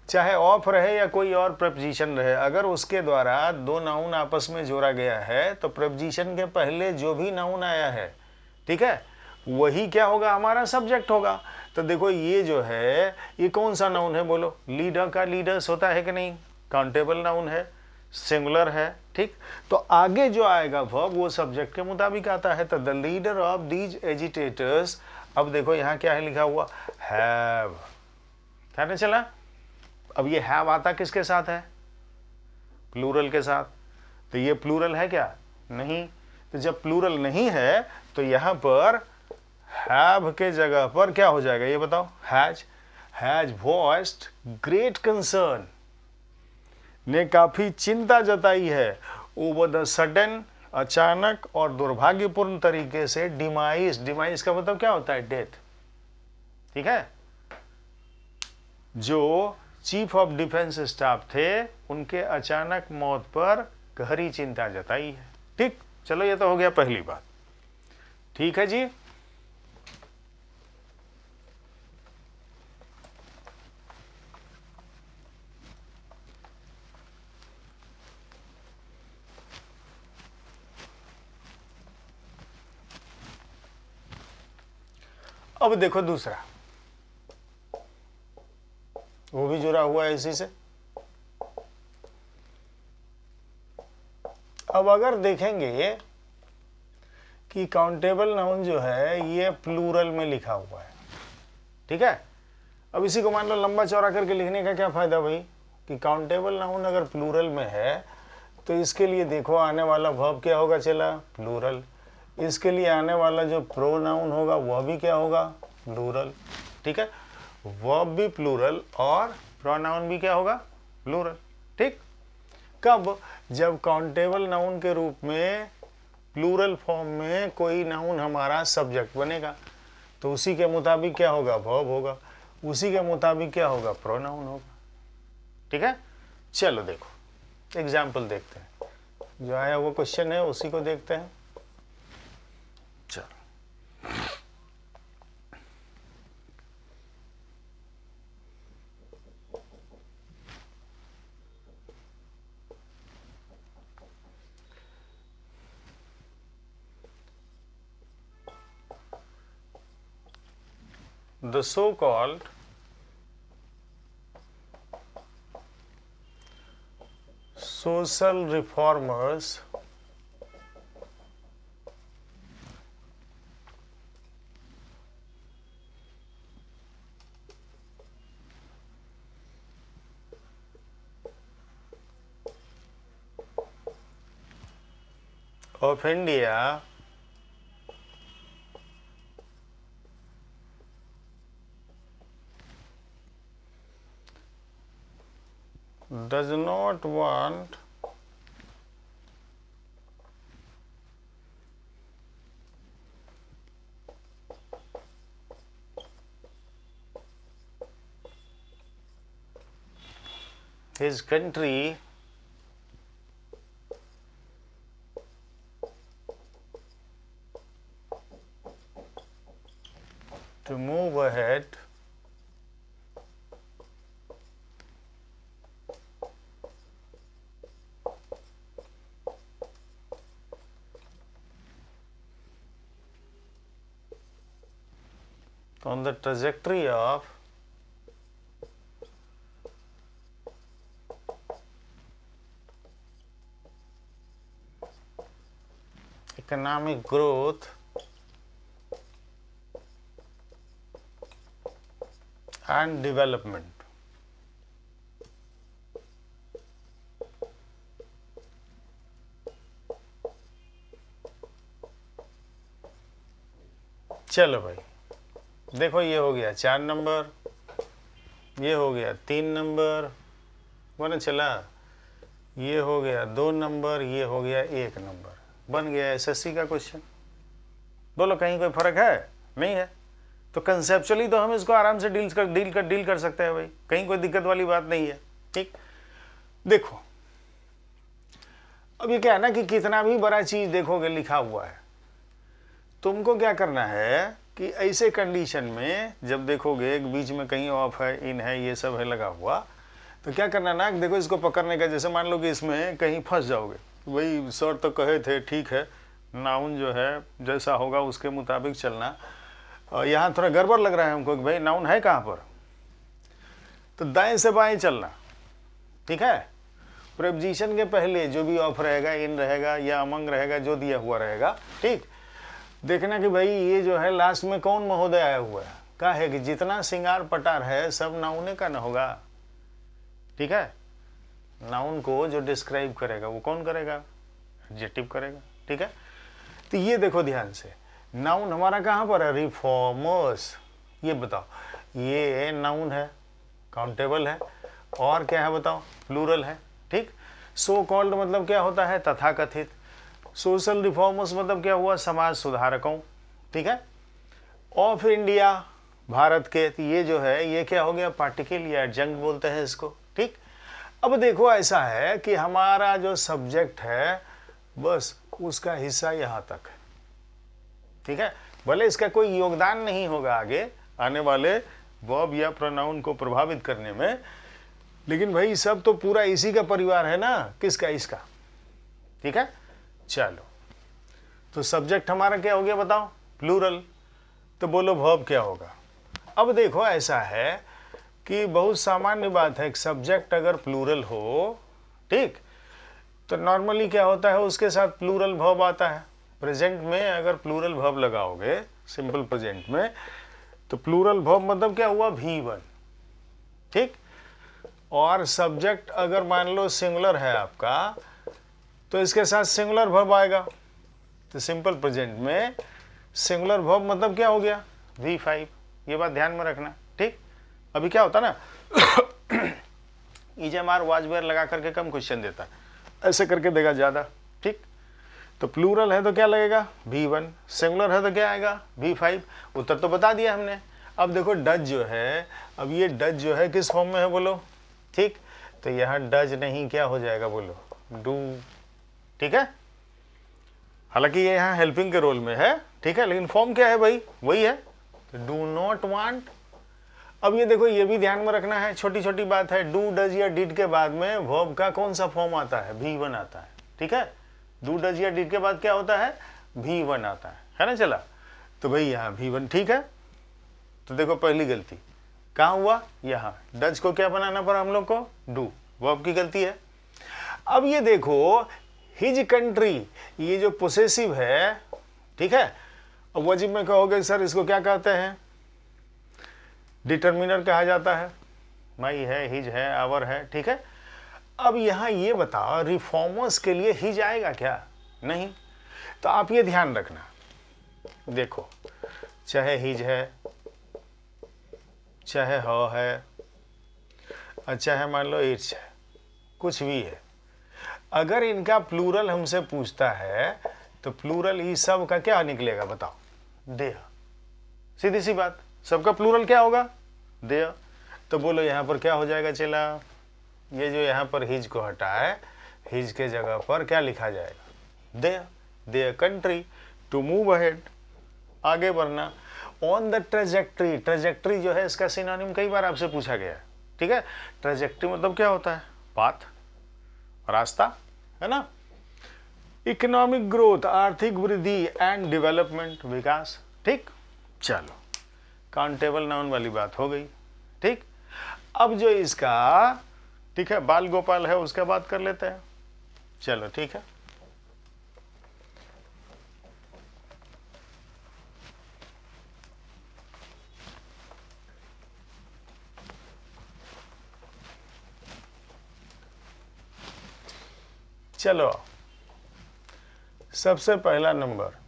चाहे ऑफ रहे या कोई और प्रपोजिशन रहे, अगर उसके द्वारा दो नाउन आपस में जोड़ा गया है तो प्रपोजिशन के पहले जो भी नाउन आया है, ठीक है, वही क्या होगा, हमारा सब्जेक्ट होगा। तो देखो ये जो है ये कौन सा नाउन है, बोलो, लीडर का लीडर्स होता है कि नहीं, काउंटेबल नाउन है, सिंगुलर है। ठीक, तो आगे जो आएगा वर्ब वो सब्जेक्ट के मुताबिक आता है। तो the leader of these agitators, अब देखो यहाँ क्या है लिखा हुआ, हैव, ध्यान में चला। अब ये हैव आता किसके साथ है, प्लूरल के साथ, तो ये प्लूरल है क्या, नहीं। तो जब प्लूरल नहीं है तो यहां पर हैव के जगह पर क्या हो जाएगा, ये बताओ, हैज वॉइस्ड ग्रेट कंसर्न, ने काफी चिंता जताई है, ओवर द सडन, अचानक और दुर्भाग्यपूर्ण तरीके से, डिमाइस, डिमाइस का मतलब क्या होता है, डेथ। ठीक है, जो चीफ ऑफ डिफेंस स्टाफ थे उनके अचानक मौत पर गहरी चिंता जताई है। ठीक, चलो ये तो हो गया पहली बात। ठीक है जी, अब देखो दूसरा, वो भी जुड़ा हुआ है इसी से। अब अगर देखेंगे कि काउंटेबल नाउन जो है ये प्लूरल में लिखा हुआ है, ठीक है, अब इसी को मान लो लंबा चौड़ा करके लिखने का क्या फायदा भाई, कि काउंटेबल नाउन अगर प्लूरल में है तो इसके लिए देखो आने वाला वर्ब क्या होगा, चला, प्लूरल। इसके लिए आने वाला जो प्रोनाउन होगा वह भी क्या होगा, प्लूरल। ठीक है, वर्ब भी प्लूरल और प्रोनाउन भी क्या होगा, प्लूरल। ठीक, कब, जब काउंटेबल नाउन के रूप में प्लूरल फॉर्म में कोई नाउन हमारा सब्जेक्ट बनेगा तो उसी के मुताबिक क्या होगा, वर्ब होगा, उसी के मुताबिक क्या होगा, प्रोनाउन होगा। ठीक है, चलो देखो एग्जाम्पल देखते हैं, जो आया वो क्वेश्चन है उसी को देखते हैं। चलो, the so-called social reformers of India does not want his country to move ahead तो on the trajectory of economic growth and development, चलो भाई देखो ये हो गया 4 नंबर, ये हो गया 3 नंबर, बना चला, ये हो गया 2 नंबर, ये हो गया 1 नंबर, बन गया एसएससी का क्वेश्चन। बोलो कहीं कोई फर्क है? नहीं है। तो कंसेप्चुअली तो हम इसको आराम से डील कर सकते हैं भाई, कहीं कोई दिक्कत वाली बात नहीं है। ठीक, देखो अब ये क्या है ना कि कितना भी बड़ा चीज देखोगे लिखा हुआ है, तुमको क्या करना है कि ऐसे कंडीशन में जब देखोगे एक बीच में कहीं ऑफ है, इन है, ये सब है लगा हुआ, तो क्या करना ना, देखो इसको पकड़ने का, जैसे मान लो कि इसमें कहीं फंस जाओगे, वही सर तो कहे थे ठीक है, नाउन जो है जैसा होगा उसके मुताबिक चलना, और यहाँ थोड़ा गड़बड़ लग रहा है हमको कि भाई नाउन है कहाँ पर, तो दाएं से बाएं चलना। ठीक है, प्रेपोजिशन के पहले जो भी ऑफ रहेगा, इन रहेगा या अमंग रहेगा, जो दिया हुआ रहेगा, ठीक, देखना कि भाई ये जो है लास्ट में कौन महोदय आया हुआ है, क्या है कि जितना श्रृंगार पटार है सब नाउने का न होगा। ठीक है, नाउन को जो डिस्क्राइब करेगा वो कौन करेगा? एडजेक्टिव करेगा। ठीक है, तो ये देखो ध्यान से, नाउन हमारा कहाँ पर है? रिफॉर्मर्स। ये बताओ, ये नाउन है, काउंटेबल है, और क्या है बताओ? प्लूरल है। ठीक, सो कॉल्ड मतलब क्या होता है? तथाकथित। सोशल रिफॉर्मर्स मतलब क्या हुआ? समाज सुधारकों। ठीक है, ऑफ इंडिया, भारत के, तो ये जो है ये क्या हो गया? पार्टिकल या एडजंक्ट बोलते हैं इसको। ठीक, अब देखो ऐसा है कि हमारा जो सब्जेक्ट है बस उसका हिस्सा यहाँ तक है। ठीक है, भले इसका कोई योगदान नहीं होगा आगे आने वाले वर्ब या प्रोनाउन को प्रभावित करने में, लेकिन भाई सब तो पूरा इसी का परिवार है ना। किसका? इसका। ठीक है, चलो, तो सब्जेक्ट हमारा क्या हो गया बताओ? प्लूरल। तो बोलो वर्ब क्या होगा? अब देखो ऐसा है कि बहुत सामान्य बात है, एक सब्जेक्ट अगर प्लूरल हो, ठीक, तो नॉर्मली क्या होता है उसके साथ प्लूरल वर्ब आता है। प्रेजेंट में अगर प्लूरल वर्ब लगाओगे सिंपल प्रेजेंट में, तो प्लूरल वर्ब मतलब क्या हुआ? V1। ठीक, और सब्जेक्ट अगर मान लो सिंगुलर है आपका, तो इसके साथ सिंगुलर वर्ब आएगा। तो सिंपल प्रेजेंट में सिंगुलर वर्ब मतलब क्या हो गया? V5। ये बात ध्यान में रखना। ठीक, अभी क्या होता ना EJMR वाजवेयर लगा करके कम क्वेश्चन देता है, ऐसे करके देगा ज्यादा। ठीक, तो प्लूरल है तो क्या लगेगा? V1, सिंगुलर है तो क्या आएगा? V5। उत्तर तो बता दिया हमने। अब देखो डज जो है, अब ये डज जो है किस फॉर्म में है बोलो? ठीक, तो यहाँ डज नहीं क्या हो जाएगा बोलो? डू। ठीक है, हालांकि ये यहाँ हेल्पिंग के रोल में है, ठीक है, लेकिन फॉर्म क्या है भाई? वही है, तो डू नॉट वांट। अब ये देखो, ये भी ध्यान में रखना है, छोटी छोटी बात है। डू, डज या डिड के बाद में वर्ब का कौन सा फॉर्म आता है? V1 आता है। ठीक है, डू, डज या डिड के बाद क्या होता है? V1 आता है ना। चला, तो भाई यहाँ V1। ठीक है, तो देखो पहली गलती कहाँ हुआ? यहाँ डज को क्या बनाना पड़ा हम लोग को? डू। वर्ब की गलती है। अब ये देखो हिज कंट्री, ये जो पोसेसिव है, ठीक है, अब वाजिब में कहोगे सर इसको क्या कहते हैं? डिटर्मिनर कहा जाता है। माई है, हिज है, आवर है। ठीक है, अब यहाँ ये बताओ रिफॉर्मर्स के लिए हिज आएगा क्या? नहीं। तो आप ये ध्यान रखना, देखो चाहे हिज है, चाहे हो है, और चाहे मान लो इट्स है, कुछ भी है, अगर इनका प्लूरल हमसे पूछता है तो प्लूरल ई सब का क्या निकलेगा बताओ? देह। सीधी सी बात, सबका प्लूरल क्या होगा? देह। तो बोलो यहाँ पर क्या हो जाएगा चला? ये जो यहाँ पर हिज को हटाए, हिज के जगह पर क्या लिखा जाएगा? देह। देह कंट्री टू मूव अहेड, आगे बढ़ना। ऑन द ट्रेजेक्ट्री, ट्रेजेक्ट्री जो है इसका सिनोनिम कई बार आपसे पूछा गया है। ठीक है, ट्रेजेक्ट्री मतलब क्या होता है? पाथ, रास्ता, है ना। इकोनॉमिक ग्रोथ, आर्थिक वृद्धि, एंड डेवलपमेंट, विकास। ठीक, चलो काउंटेबल नाउन वाली बात हो गई। ठीक, अब जो इसका ठीक है बाल गोपाल है उसका बात कर लेते हैं। चलो ठीक है, चलो सबसे पहला नंबर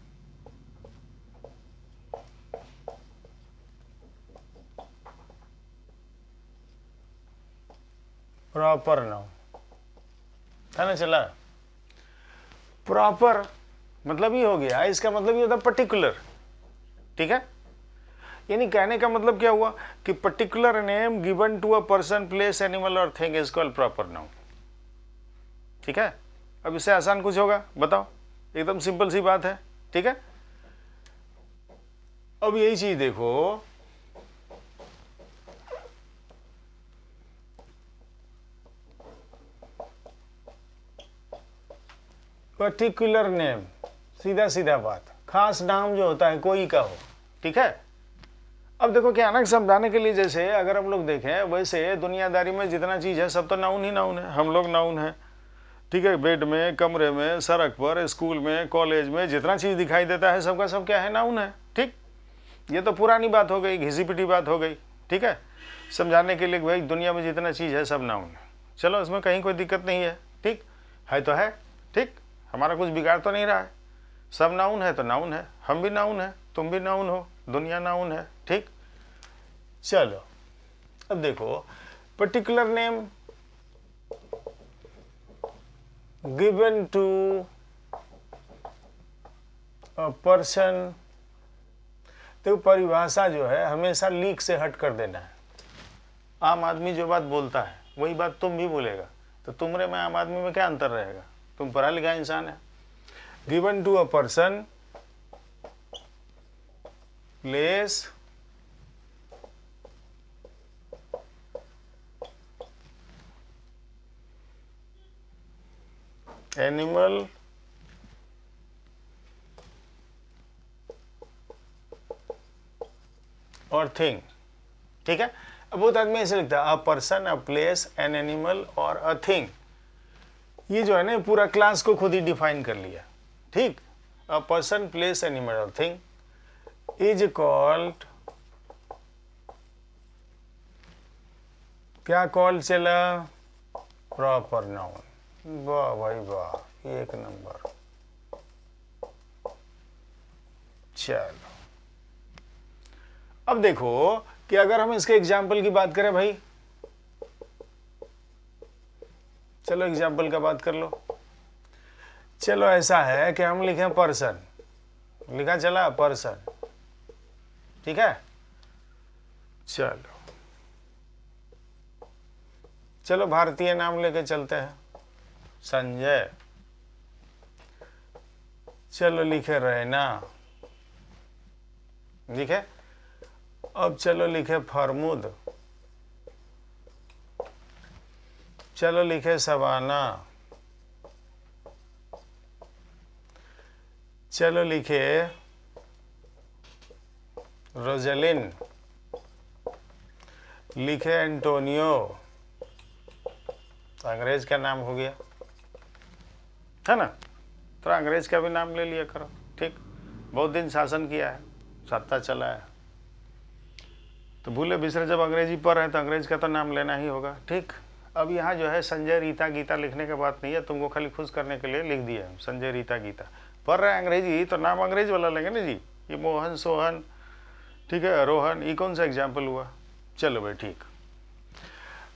प्रॉपर नाउन है ना। चला, प्रॉपर मतलब ये हो गया, इसका मतलब ये होता है पर्टिकुलर। ठीक है, यानी कहने का मतलब क्या हुआ कि particular name given to a person, place, animal और thing is called proper noun. ठीक है, अब इससे आसान कुछ होगा बताओ, एकदम सिंपल सी बात है। ठीक है, अब यही चीज देखो, पर्टिकुलर नेम, सीधा सीधा बात, खास नाम जो होता है कोई का हो। ठीक है, अब देखो क्या ना, समझाने के लिए जैसे अगर हम लोग देखें वैसे दुनियादारी में जितना चीज है सब तो नाउन ही नाउन है। हम लोग नाउन है। ठीक है, बेड में, कमरे में, सड़क पर, स्कूल में, कॉलेज में जितना चीज दिखाई देता है सबका सब क्या है, नाउन है। ठीक, ये तो पुरानी बात हो गई, घिसी पिटी बात हो गई। ठीक है, समझाने के लिए भाई दुनिया में जितना चीज है सब नाउन है। चलो इसमें कहीं कोई दिक्कत नहीं है। ठीक है तो है, ठीक, हमारा कुछ बिगाड़ तो नहीं रहा है। सब नाउन है तो नाउन है, हम भी नाउन है, तुम भी नाउन हो, दुनिया नाउन है। ठीक, चलो अब देखो, particular name given to a person. तो परिभाषा जो है हमेशा लीक से हट कर देना है। आम आदमी जो बात बोलता है वही बात तुम भी बोलेगा, तो तुमरे में आम आदमी में क्या अंतर रहेगा? तुम पढ़ा लिखा इंसान है। Given to a person, place, animal और थिंग। ठीक है, अब बहुत आदमी ऐसे लिखता है a person, a place, an animal और अ थिंग। ये जो है ना पूरा क्लास को खुद ही डिफाइन कर लिया। ठीक, अ पर्सन, प्लेस, एनिमल और थिंग इज कॉल्ड, क्या कॉल्ड चला, प्रॉपर नाउन। वाह भाई वाह, एक नंबर। चलो अब देखो कि अगर हम इसके एग्जाम्पल की बात करें भाई, चलो एग्जाम्पल का बात कर लो। चलो ऐसा है कि हम लिखें पर्सन, लिखा चला पर्सन। ठीक है, चलो चलो भारतीय नाम लेके चलते हैं, संजय। चलो लिखे रैना, लिखे। अब चलो लिखे फरमुद, चलो लिखे सवाना, चलो लिखे रोजलिन, लिखे एंटोनियो। तो अंग्रेज का नाम हो गया है ना, तो अंग्रेज का भी नाम ले लिया करो। ठीक, बहुत दिन शासन किया है, सत्ता चला है, तो भूले बिसरे जब अंग्रेजी पर है तो अंग्रेज का तो नाम लेना ही होगा। ठीक, अब यहाँ जो है संजय रीता गीता लिखने की बात नहीं है, तुमको खाली खुश करने के लिए लिख दिया है संजय रीता गीता। पढ़ रहे हैं अंग्रेजी तो नाम अंग्रेज वाला लेंगे ना जी। ये मोहन, सोहन, ठीक है, रोहन, ये कौन सा एग्जाम्पल हुआ? चलो भाई ठीक।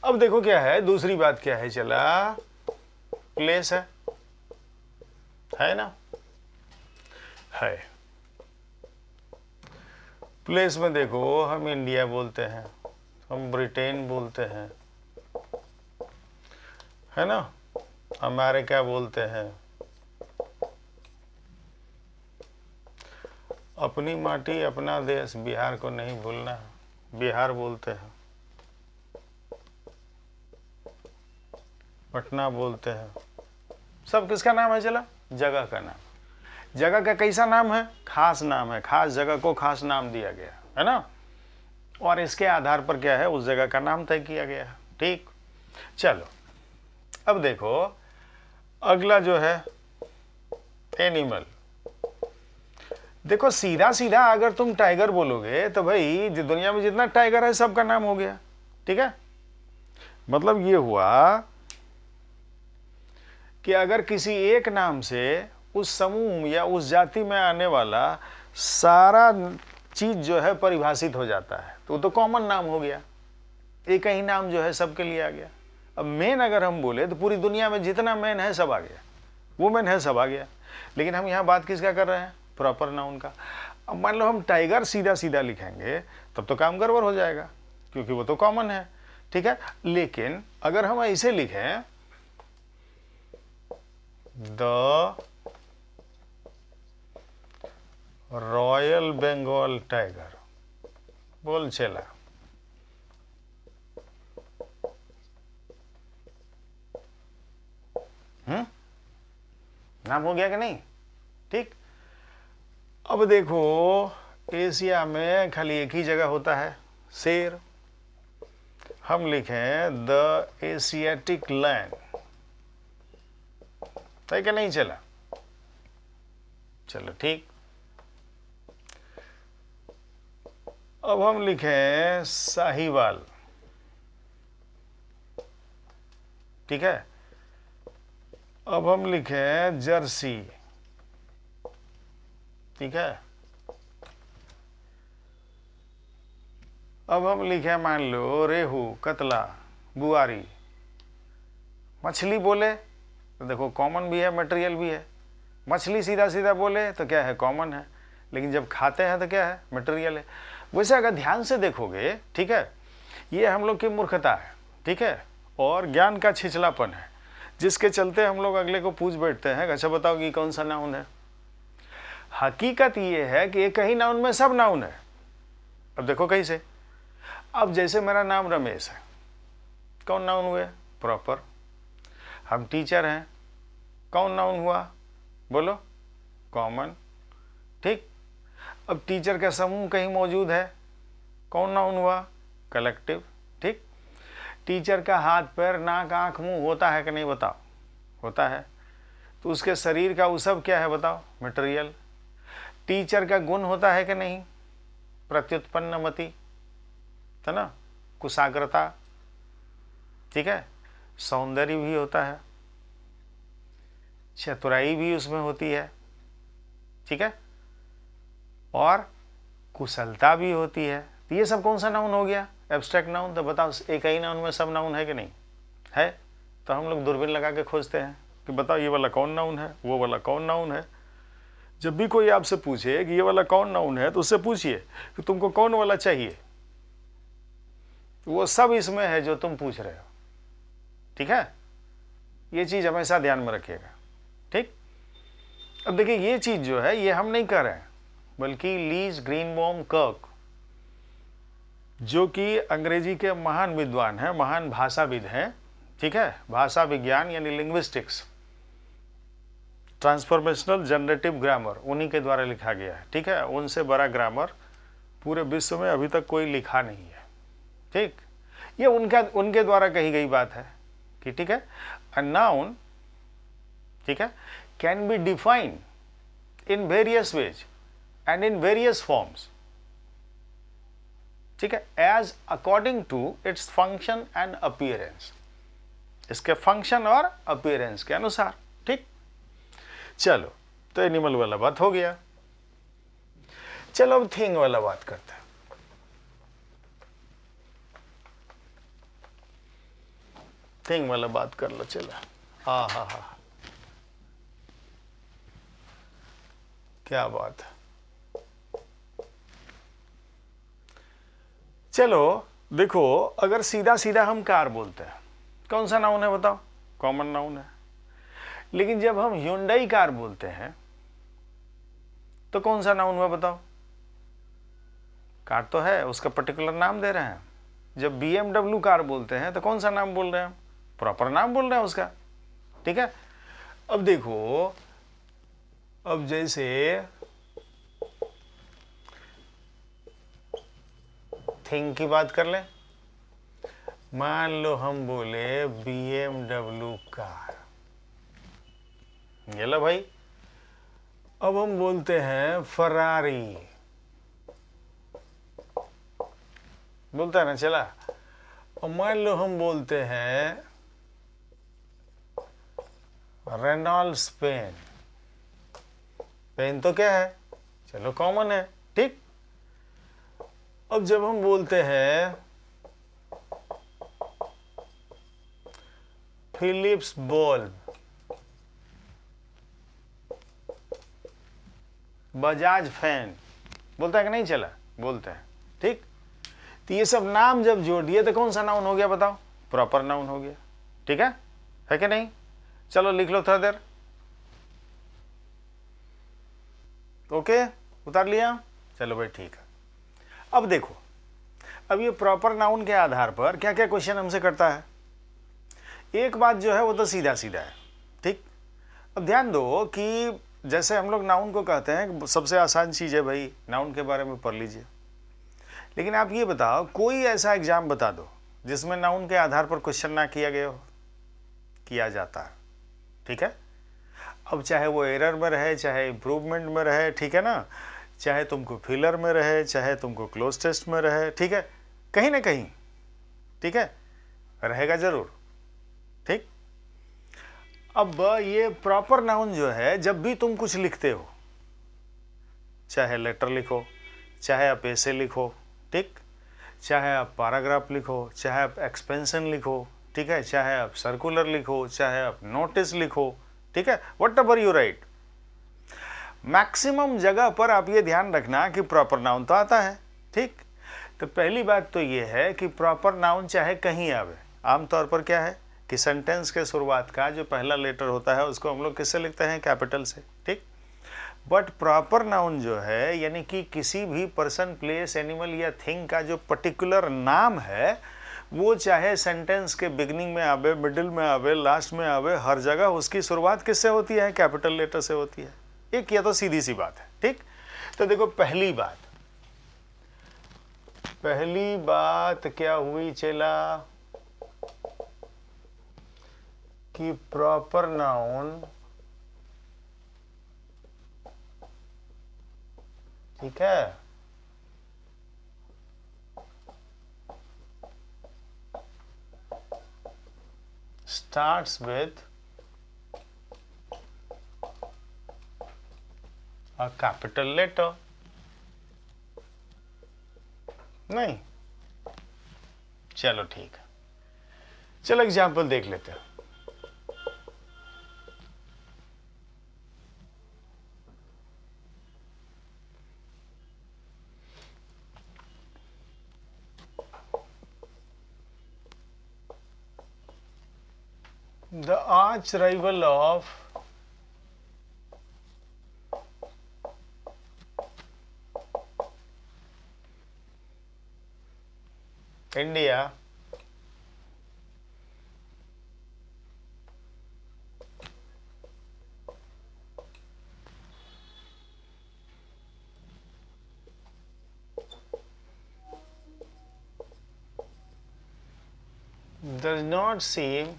अब देखो क्या है, दूसरी बात क्या है, चला प्लेस है ना, है। प्लेस में देखो हम इंडिया बोलते हैं, हम ब्रिटेन बोलते हैं, है ना, अमेरिका बोलते हैं, अपनी माटी अपना देश, बिहार को नहीं भूलना, बिहार बोलते हैं, पटना बोलते हैं। सब किसका नाम है? चला जगह का नाम। जगह का कैसा नाम है? खास नाम है, खास जगह को खास नाम दिया गया है ना। और इसके आधार पर क्या है, उस जगह का नाम तय किया गया है। ठीक, चलो अब देखो अगला जो है एनिमल। देखो सीधा सीधा अगर तुम टाइगर बोलोगे तो भाई दुनिया में जितना टाइगर है सबका नाम हो गया। ठीक है, मतलब ये हुआ कि अगर किसी एक नाम से उस समूह या उस जाति में आने वाला सारा चीज जो है परिभाषित हो जाता है, तो वो तो कॉमन नाम हो गया, एक ही नाम जो है सबके लिए आ गया। अब मेन अगर हम बोले तो पूरी दुनिया में जितना मैन है सब आ गया, वुमेन है सब आ गया। लेकिन हम यहाँ बात किसका कर रहे हैं, प्रॉपर नाउन का। अब मान लो हम टाइगर सीधा सीधा लिखेंगे तब तो काम गड़बड़ हो जाएगा, क्योंकि वो तो कॉमन है। ठीक है, लेकिन अगर हम ऐसे लिखें द रॉयल बंगाल टाइगर, बोल चला। नाम हो गया कि नहीं। ठीक, अब देखो एशिया में खाली एक ही जगह होता है शेर, हम लिखें द एशियाटिक लैंड, तय कि नहीं चला। चलो ठीक, अब हम लिखें साहीवाल। ठीक है, अब हम लिखें जर्सी। ठीक है, अब हम लिखें मान लो रेहू, कतला, बुआरी। मछली बोले तो देखो कॉमन भी है, मटेरियल भी है। मछली सीधा सीधा बोले तो क्या है, कॉमन है, लेकिन जब खाते हैं तो क्या है, मटेरियल है। वैसे अगर ध्यान से देखोगे, ठीक है, ये हम लोग की मूर्खता है। ठीक है, और ज्ञान का छिछलापन है, जिसके चलते हम लोग अगले को पूछ बैठते हैं अच्छा बताओ कि कौन सा नाउन है। हकीकत ये है कि एक ही नाउन में सब नाउन है। अब देखो कैसे, अब जैसे मेरा नाम रमेश है, कौन नाउन हुए, प्रॉपर। हम टीचर हैं, कौन नाउन हुआ, बोलो, कॉमन। ठीक, अब टीचर का समूह कहीं मौजूद है, कौन नाउन हुआ, कलेक्टिव। ठीक, टीचर का हाथ पैर नाक आंख मुंह होता है कि नहीं, बताओ, होता है, तो उसके शरीर का वो सब क्या है बताओ, मटेरियल। टीचर का गुण होता है कि नहीं, प्रत्युत्पन्नमति, है ना, कुशाग्रता। ठीक है, सौंदर्य भी होता है, चतुराई भी उसमें होती है। ठीक है, और कुशलता भी होती है। तो ये सब कौन सा नाउन हो गया, एब्स्ट्रैक्ट नाउन। तो बताओ एक ही नाउन में सब नाउन है कि नहीं है। तो हम लोग दूरबीन लगा के खोजते हैं कि बताओ ये वाला कौन नाउन है, वो वाला कौन नाउन है। जब भी कोई आपसे पूछे कि ये वाला कौन नाउन है तो उससे पूछिए कि तुमको कौन वाला चाहिए, वो सब इसमें है जो तुम पूछ रहे हो। ठीक है, ये चीज हमेशा ध्यान में रखिएगा। ठीक, अब देखिए ये चीज जो है ये हम नहीं कर रहे हैं, बल्कि लीज ग्रीनबॉम कर्क, जो कि अंग्रेजी के महान विद्वान हैं, महान भाषाविद हैं। ठीक है, भाषा विज्ञान यानी लिंग्विस्टिक्स, ट्रांसफॉर्मेशनल जनरेटिव ग्रामर उन्हीं के द्वारा लिखा गया है। ठीक है, उनसे बड़ा ग्रामर पूरे विश्व में अभी तक कोई लिखा नहीं है। ठीक, ये उनके द्वारा कही गई बात है कि ठीक है, अ नाउन, ठीक है, can be defined in various ways and in various forms. ठीक है, as according to its function and appearance, इसके फंक्शन और अपीयरेंस के अनुसार। ठीक, चलो तो एनिमल वाला बात हो गया। चलो अब थिंग वाला बात करते हैं। थिंग वाला बात कर लो, चलो। हा, क्या बात है। चलो देखो, अगर सीधा सीधा हम कार बोलते हैं, कौन सा नाउन है बताओ, कॉमन नाउन है। लेकिन जब हम ह्यूंडई कार बोलते हैं तो कौन सा नाउन हुआ बताओ, कार तो है, उसका पर्टिकुलर नाम दे रहे हैं। जब BMW कार बोलते हैं तो कौन सा नाम बोल रहे हैं, प्रॉपर नाम बोल रहे हैं उसका। ठीक है, अब देखो, अब जैसे थिंग की बात कर लें। मान लो हम बोले BMW कार, ये लो भाई। अब हम बोलते हैं फरारी, बोलता है ना, चला। और मान लो हम बोलते हैं रेनॉल्ड्स पेन। पेन तो क्या है, चलो कॉमन है, ठीक। अब जब हम बोलते हैं फिलिप्स बल्ब, बजाज फैन, बोलता है कि नहीं, चला, बोलते हैं, ठीक। तो ये सब नाम जब जोड़ दिए तो कौन सा नाउन हो गया बताओ, प्रॉपर नाउन हो गया, ठीक है कि नहीं। चलो लिख लो थोड़ा देर, ओके, उतार लिया, चलो भाई ठीक है। अब देखो, अब ये प्रॉपर नाउन के आधार पर क्या क्या क्वेश्चन हमसे करता है। एक बात जो है वो तो सीधा सीधा है, ठीक। अब ध्यान दो कि जैसे हम लोग नाउन को कहते हैं सबसे आसान चीज़ है भाई, नाउन के बारे में पढ़ लीजिए। लेकिन आप ये बताओ, कोई ऐसा एग्जाम बता दो जिसमें नाउन के आधार पर क्वेश्चन ना किया गया हो। किया जाता है, ठीक है। अब चाहे वो एरर में रहे, चाहे इम्प्रूवमेंट में रहे, ठीक है ना, चाहे तुमको फिलर में रहे, चाहे तुमको क्लोज टेस्ट में रहे, ठीक है, कहीं ना कहीं, ठीक है, रहेगा जरूर, ठीक। अब ये प्रॉपर नाउन जो है, जब भी तुम कुछ लिखते हो, चाहे लेटर लिखो, चाहे आप ऐसे लिखो, ठीक, चाहे आप पैराग्राफ लिखो, चाहे आप एक्सपेंशन लिखो, ठीक है, चाहे आप सर्कुलर लिखो, चाहे आप नोटिस लिखो, ठीक है, what ever you right, maximum जगह पर आप ये ध्यान रखना कि प्रॉपर नाउन तो आता है, ठीक। तो पहली बात तो ये है कि प्रॉपर नाउन चाहे कहीं आवे, आमतौर पर क्या है कि सेंटेंस के शुरुआत का जो पहला लेटर होता है उसको हम लोग किससे लिखते हैं, कैपिटल से, ठीक। बट प्रॉपर नाउन जो है, यानी कि किसी भी पर्सन, प्लेस, एनिमल या थिंग का जो पर्टिकुलर नाम है, वो चाहे सेंटेंस के बिगिनिंग में आवे, मिडिल में आवे, लास्ट में आवे, हर जगह उसकी शुरुआत किससे होती है, कैपिटल लेटर से होती है। एक ये तो सीधी सी बात है, ठीक। तो देखो पहली बात क्या हुई चला, कि प्रॉपर नाउन, ठीक है, starts with a capital letter, नहीं, चलो ठीक है, चलो एग्जाम्पल देख लेते हैं। The arch rival of India does not seem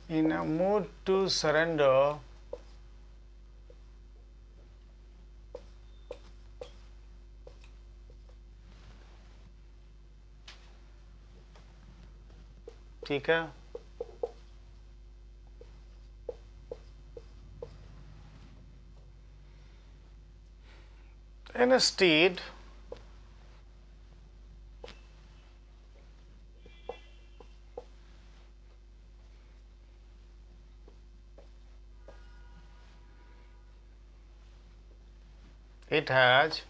in a mood to surrender ठीक है, instead it has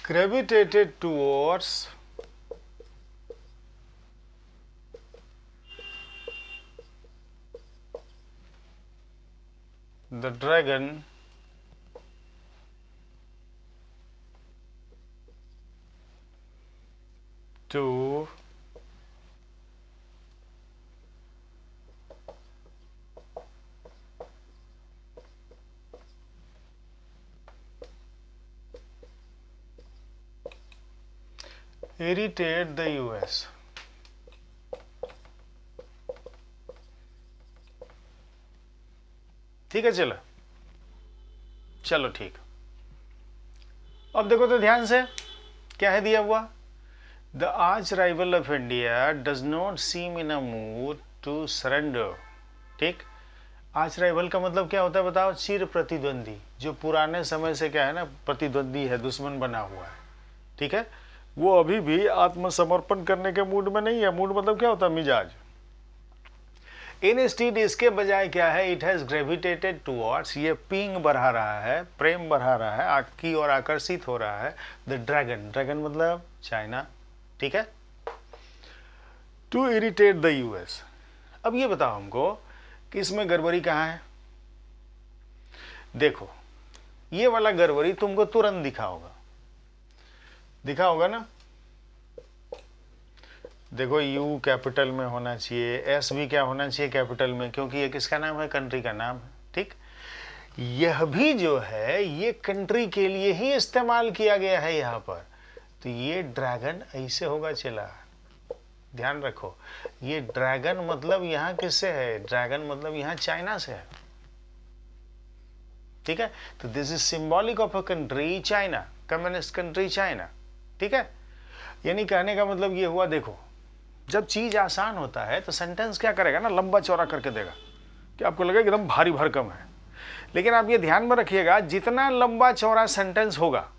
gravitated towards the dragon to irritate the US. ठीक है, चलो चलो ठीक। अब देखो तो ध्यान से क्या है दिया हुआ, the arch rival of India does not seem in a mood to surrender. ठीक, आर्च राइवल का मतलब क्या होता है बताओ, चिर प्रतिद्वंदी, जो पुराने समय से क्या है ना प्रतिद्वंदी है, दुश्मन बना हुआ है। ठीक है, वो अभी भी आत्मसमर्पण करने के मूड में नहीं है। मूड मतलब क्या होता है, मिजाज। इंस्टीड इसके बजाय क्या है, इट हैज ग्रेविटेटेड टुवर्ड्स, ये पिंग बढ़ा रहा है, प्रेम बढ़ा रहा है, आग की ओर आकर्षित हो रहा है, द ड्रैगन, ड्रैगन मतलब चाइना। ठीक है, टू इरिटेट द यूएस। अब ये बताओ हमको कि इसमें गड़बड़ी कहाँ है। देखो ये वाला गड़बड़ी तुमको तुरंत दिखा होगा ना। देखो यू कैपिटल में होना चाहिए, एस भी क्या होना चाहिए कैपिटल में, क्योंकि ये किसका नाम है, कंट्री का नाम है। ठीक, यह भी जो है ये कंट्री के लिए ही इस्तेमाल किया गया है यहाँ पर। तो ये ड्रैगन ऐसे होगा, चला ध्यान रखो, ये ड्रैगन मतलब यहाँ किससे है, ड्रैगन मतलब यहाँ चाइना से है। ठीक है, तो this is symbolic of a country China, communist country China. ठीक है, यानी कहने का मतलब ये हुआ, देखो जब चीज आसान होता है तो सेंटेंस क्या करेगा ना, लंबा चौड़ा करके देगा कि आपको लगेगा एकदम भारी भरकम है। लेकिन आप ये ध्यान में रखिएगा, जितना लंबा चौड़ा सेंटेंस होगा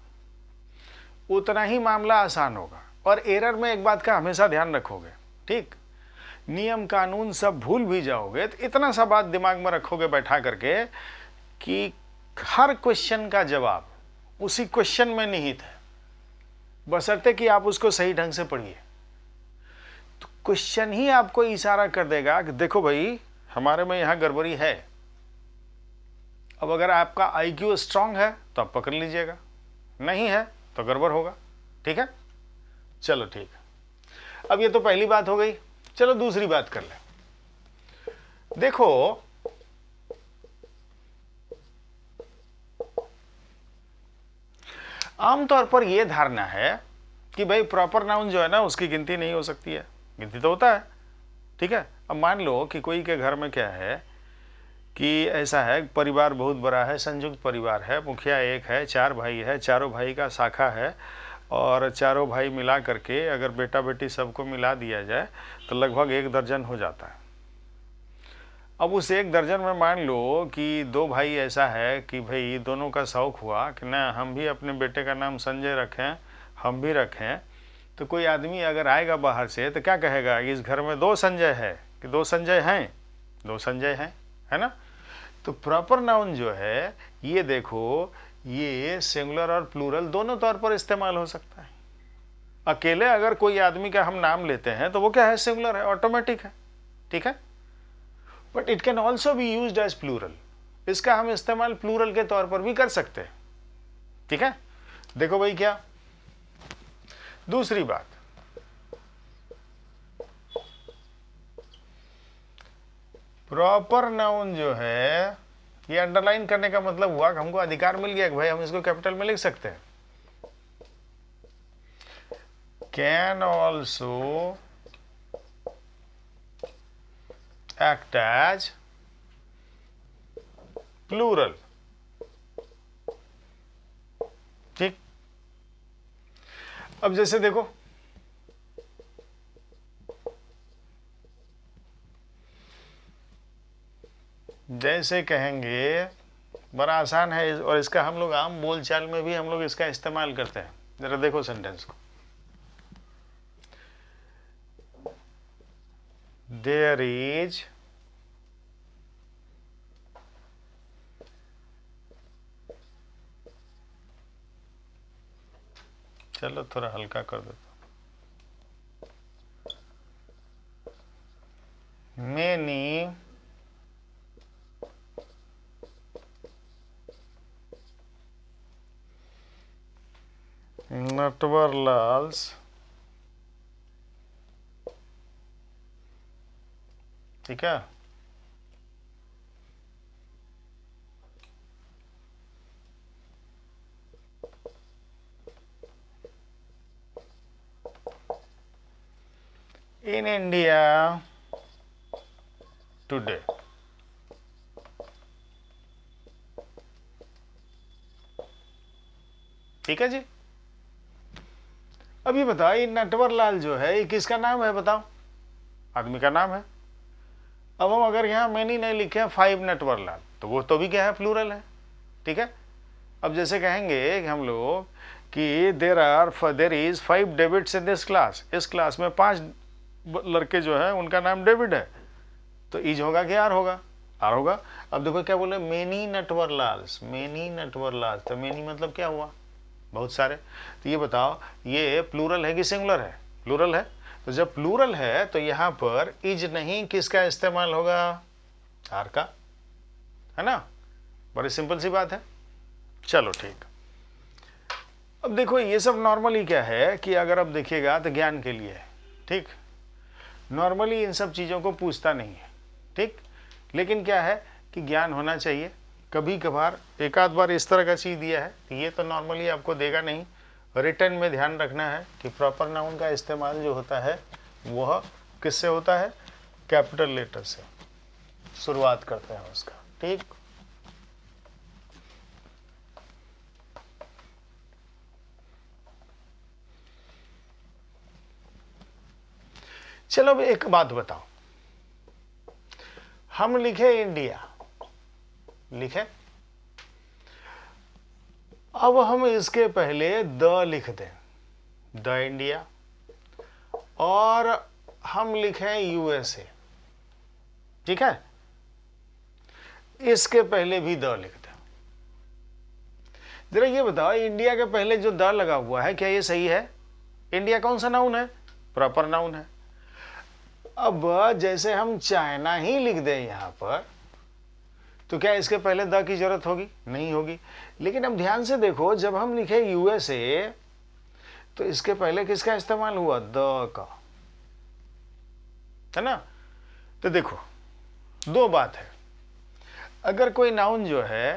उतना ही मामला आसान होगा। और एरर में एक बात का हमेशा ध्यान रखोगे, ठीक, नियम कानून सब भूल भी जाओगे तो इतना सा बात दिमाग में रखोगे बैठा करके कि हर क्वेश्चन का जवाब उसी क्वेश्चन में निहित है, बशर्ते कि आप उसको सही ढंग से पढ़िए। तो क्वेश्चन ही आपको इशारा कर देगा कि देखो भाई हमारे में यहां गड़बड़ी है। अब अगर आपका आईक्यू स्ट्रांग है तो आप पकड़ लीजिएगा, नहीं है तो गड़बड़ होगा। ठीक है, चलो ठीक है। अब ये तो पहली बात हो गई, चलो दूसरी बात कर ले। देखो आमतौर पर यह धारणा है कि भाई प्रॉपर नाउन जो है ना उसकी गिनती नहीं हो सकती है, गिनती तो होता है। ठीक है, अब मान लो कि कोई के घर में क्या है कि ऐसा है, परिवार बहुत बड़ा है, संयुक्त परिवार है, मुखिया एक है, 4 भाई है, चारों भाई का शाखा है, और चारों भाई मिला करके अगर बेटा बेटी सबको मिला दिया जाए तो लगभग 1 दर्जन हो जाता है। अब उस 1 दर्जन में मान लो कि 2 भाई ऐसा है कि भाई दोनों का शौक हुआ कि ना हम भी अपने बेटे का नाम संजय रखें, हम भी रखें। तो कोई आदमी अगर आएगा बाहर से तो क्या कहेगा, इस घर में 2 संजय है कि 2 संजय हैं, 2 संजय हैं, है ना। तो प्रॉपर नाउन जो है ये देखो, ये सिंगुलर और प्लूरल दोनों तौर पर इस्तेमाल हो सकता है। अकेले अगर कोई आदमी का हम नाम लेते हैं तो वो क्या है, सिंगुलर है, ऑटोमेटिक है। ठीक है, but it can also be used as plural, इसका हम इस्तेमाल प्लूरल के तौर पर भी कर सकते हैं। ठीक है, देखो भाई क्या दूसरी बात, प्रॉपर नाउन जो है ये अंडरलाइन करने का मतलब हुआ कि हमको अधिकार मिल गया कि भाई हम इसको कैपिटल में लिख सकते हैं। Can also act as plural. ठीक, अब जैसे देखो जैसे कहेंगे, बड़ा आसान है और इसका हम लोग आम बोलचाल में भी हम लोग इसका इस्तेमाल करते हैं। जरा देखो सेंटेंस को, देयर इज चलो थोड़ा हल्का कर देता हूं, मेनी नटवरलाल्स ठीक है। इन इंडिया टुडे, ठीक है जी। अब ये बताओ, ये नटवरलाल जो है ये किसका नाम है बताओ? आदमी का नाम है। अब हम अगर यहाँ मैनी नहीं लिखे 5 नटवरलाल, तो वो तो भी क्या है, प्लूरल है, ठीक है। अब जैसे कहेंगे कि हम लोग कि there is 5 David's in this class, इस क्लास में 5 लड़के जो है उनका नाम डेविड है, तो इज होगा कि आर होगा? आर होगा। अब देखो क्या बोले, मेनी नटवरलाल्स, मेनी नटवरलाल्स, तो मेनी मतलब क्या हुआ, बहुत सारे। तो ये बताओ, ये प्लूरल है कि सिंगुलर है? प्लूरल है। तो जब प्लूरल है तो यहां पर इज नहीं किसका इस्तेमाल होगा? आर का, है ना। बड़ी सिंपल सी बात है। चलो ठीक। अब देखो ये सब नॉर्मली क्या है कि अगर अब देखिएगा तो ज्ञान के लिए है, ठीक। नॉर्मली इन सब चीज़ों को पूछता नहीं है, ठीक। लेकिन क्या है कि ज्ञान होना चाहिए। कभी कभार एक आध बार इस तरह का चीज़ दिया है, ये तो नॉर्मली आपको देगा नहीं। रिटर्न में ध्यान रखना है कि प्रॉपर नाउन का इस्तेमाल जो होता है वह किससे होता है? कैपिटल लेटर से शुरुआत करते हैं उसका, ठीक। चलो अब एक बात बताओ, हम लिखे इंडिया, लिखे, अब हम इसके पहले द लिख दें, द इंडिया, और हम लिखें यूएसए, ठीक है। इसके पहले भी द लिख दें। जरा ये बताओ, इंडिया के पहले जो द लगा हुआ है क्या ये सही है? इंडिया कौन सा नाउन है? प्रॉपर नाउन है। अब जैसे हम चाइना ही लिख दें यहां पर, तो क्या इसके पहले द की जरूरत होगी? नहीं होगी। लेकिन अब ध्यान से देखो, जब हम लिखे यूएसए तो इसके पहले किसका इस्तेमाल हुआ? द का, है ना। तो देखो दो बात है, अगर कोई नाउन जो है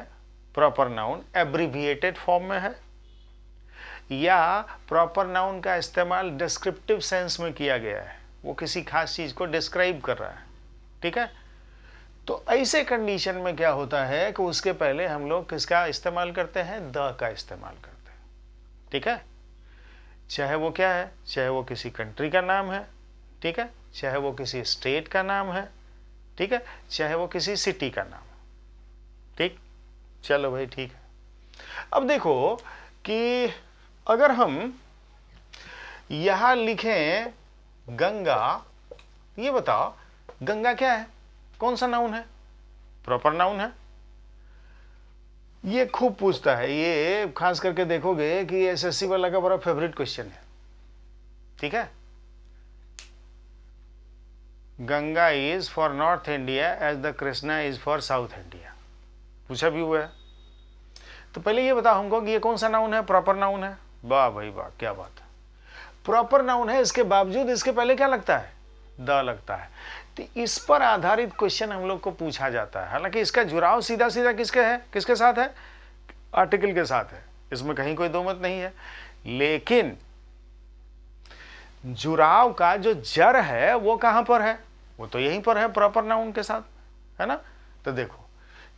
प्रॉपर नाउन एब्रीविएटेड फॉर्म में है, या प्रॉपर नाउन का इस्तेमाल डिस्क्रिप्टिव सेंस में किया गया है, वो किसी खास चीज को डिस्क्राइब कर रहा है, ठीक है, तो ऐसे कंडीशन में क्या होता है कि उसके पहले हम लोग किसका इस्तेमाल करते हैं? द का इस्तेमाल करते हैं, ठीक है। चाहे वो क्या है, चाहे वो किसी कंट्री का नाम है, ठीक है, चाहे वो किसी स्टेट का नाम है, ठीक है, चाहे वो किसी सिटी का नाम है, ठीक। चलो भाई ठीक है। अब देखो कि अगर हम यहां लिखें गंगा, ये बताओ गंगा क्या है? कौन सा नाउन है? प्रॉपर नाउन है। ये खूब पूछता है, ये खास करके देखोगे कि एसएससी वाला का बड़ा फेवरेट क्वेश्चन है, ठीक है। Ganga is for North India as the Krishna is for South India, पूछा भी हुआ है। तो पहले ये बताओ हमको कि ये कौन सा नाउन है? प्रॉपर नाउन है। वाह भाई वाह, क्या बात है, प्रॉपर नाउन है, इसके बावजूद इसके पहले क्या लगता है? द लगता है। तो इस पर आधारित क्वेश्चन हम लोग को पूछा जाता है। हालांकि इसका जुड़ाव सीधा सीधा किसके साथ है? आर्टिकल के साथ है, इसमें कहीं कोई दो मत नहीं है। लेकिन जुड़ाव का जो जड़ है वो कहां पर है? वो तो यहीं पर है, प्रॉपर नाउन के साथ, है ना। तो देखो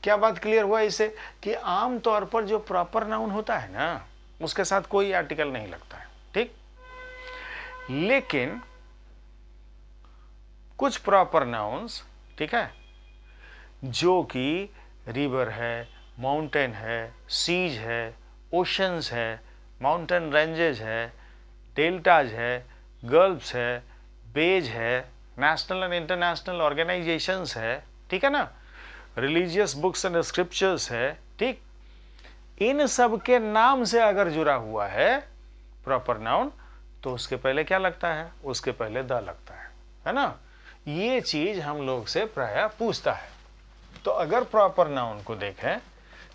क्या बात क्लियर हुआ इससे कि आमतौर पर जो प्रॉपर नाउन होता है ना, उसके साथ कोई आर्टिकल नहीं लगता है, ठीक। लेकिन कुछ प्रॉपर नाउन्स, ठीक है, जो कि रिवर है, माउंटेन है, सीज है, ओशंस है, माउंटेन रेंजेस है, डेल्टाज है, गल्फ्स है, बेज है, नेशनल एंड इंटरनेशनल ऑर्गेनाइजेशंस है, ठीक है ना, रिलीजियस बुक्स एंड स्क्रिप्चर्स है, ठीक। इन सब के नाम से अगर जुड़ा हुआ है प्रॉपर नाउन, तो उसके पहले क्या लगता है? उसके पहले द लगता है ना। ये चीज हम लोग से प्रायः पूछता है। तो अगर प्रॉपर नाउन को देखें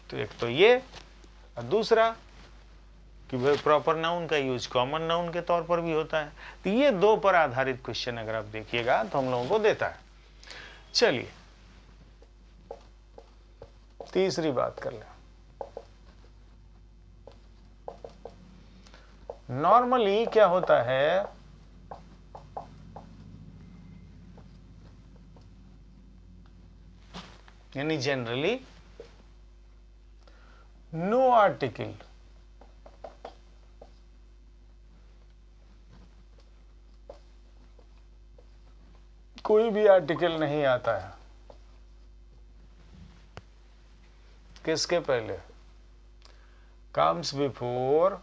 तो एक तो ये, और दूसरा कि भाई प्रॉपर नाउन का यूज कॉमन नाउन के तौर पर भी होता है। तो ये दो पर आधारित क्वेश्चन अगर आप देखिएगा तो हम लोगों को देता है। चलिए तीसरी बात कर लें। नॉर्मली क्या होता है, यानी जनरली नो आर्टिकल, कोई भी आर्टिकल नहीं आता है किसके पहले, कम्स बिफोर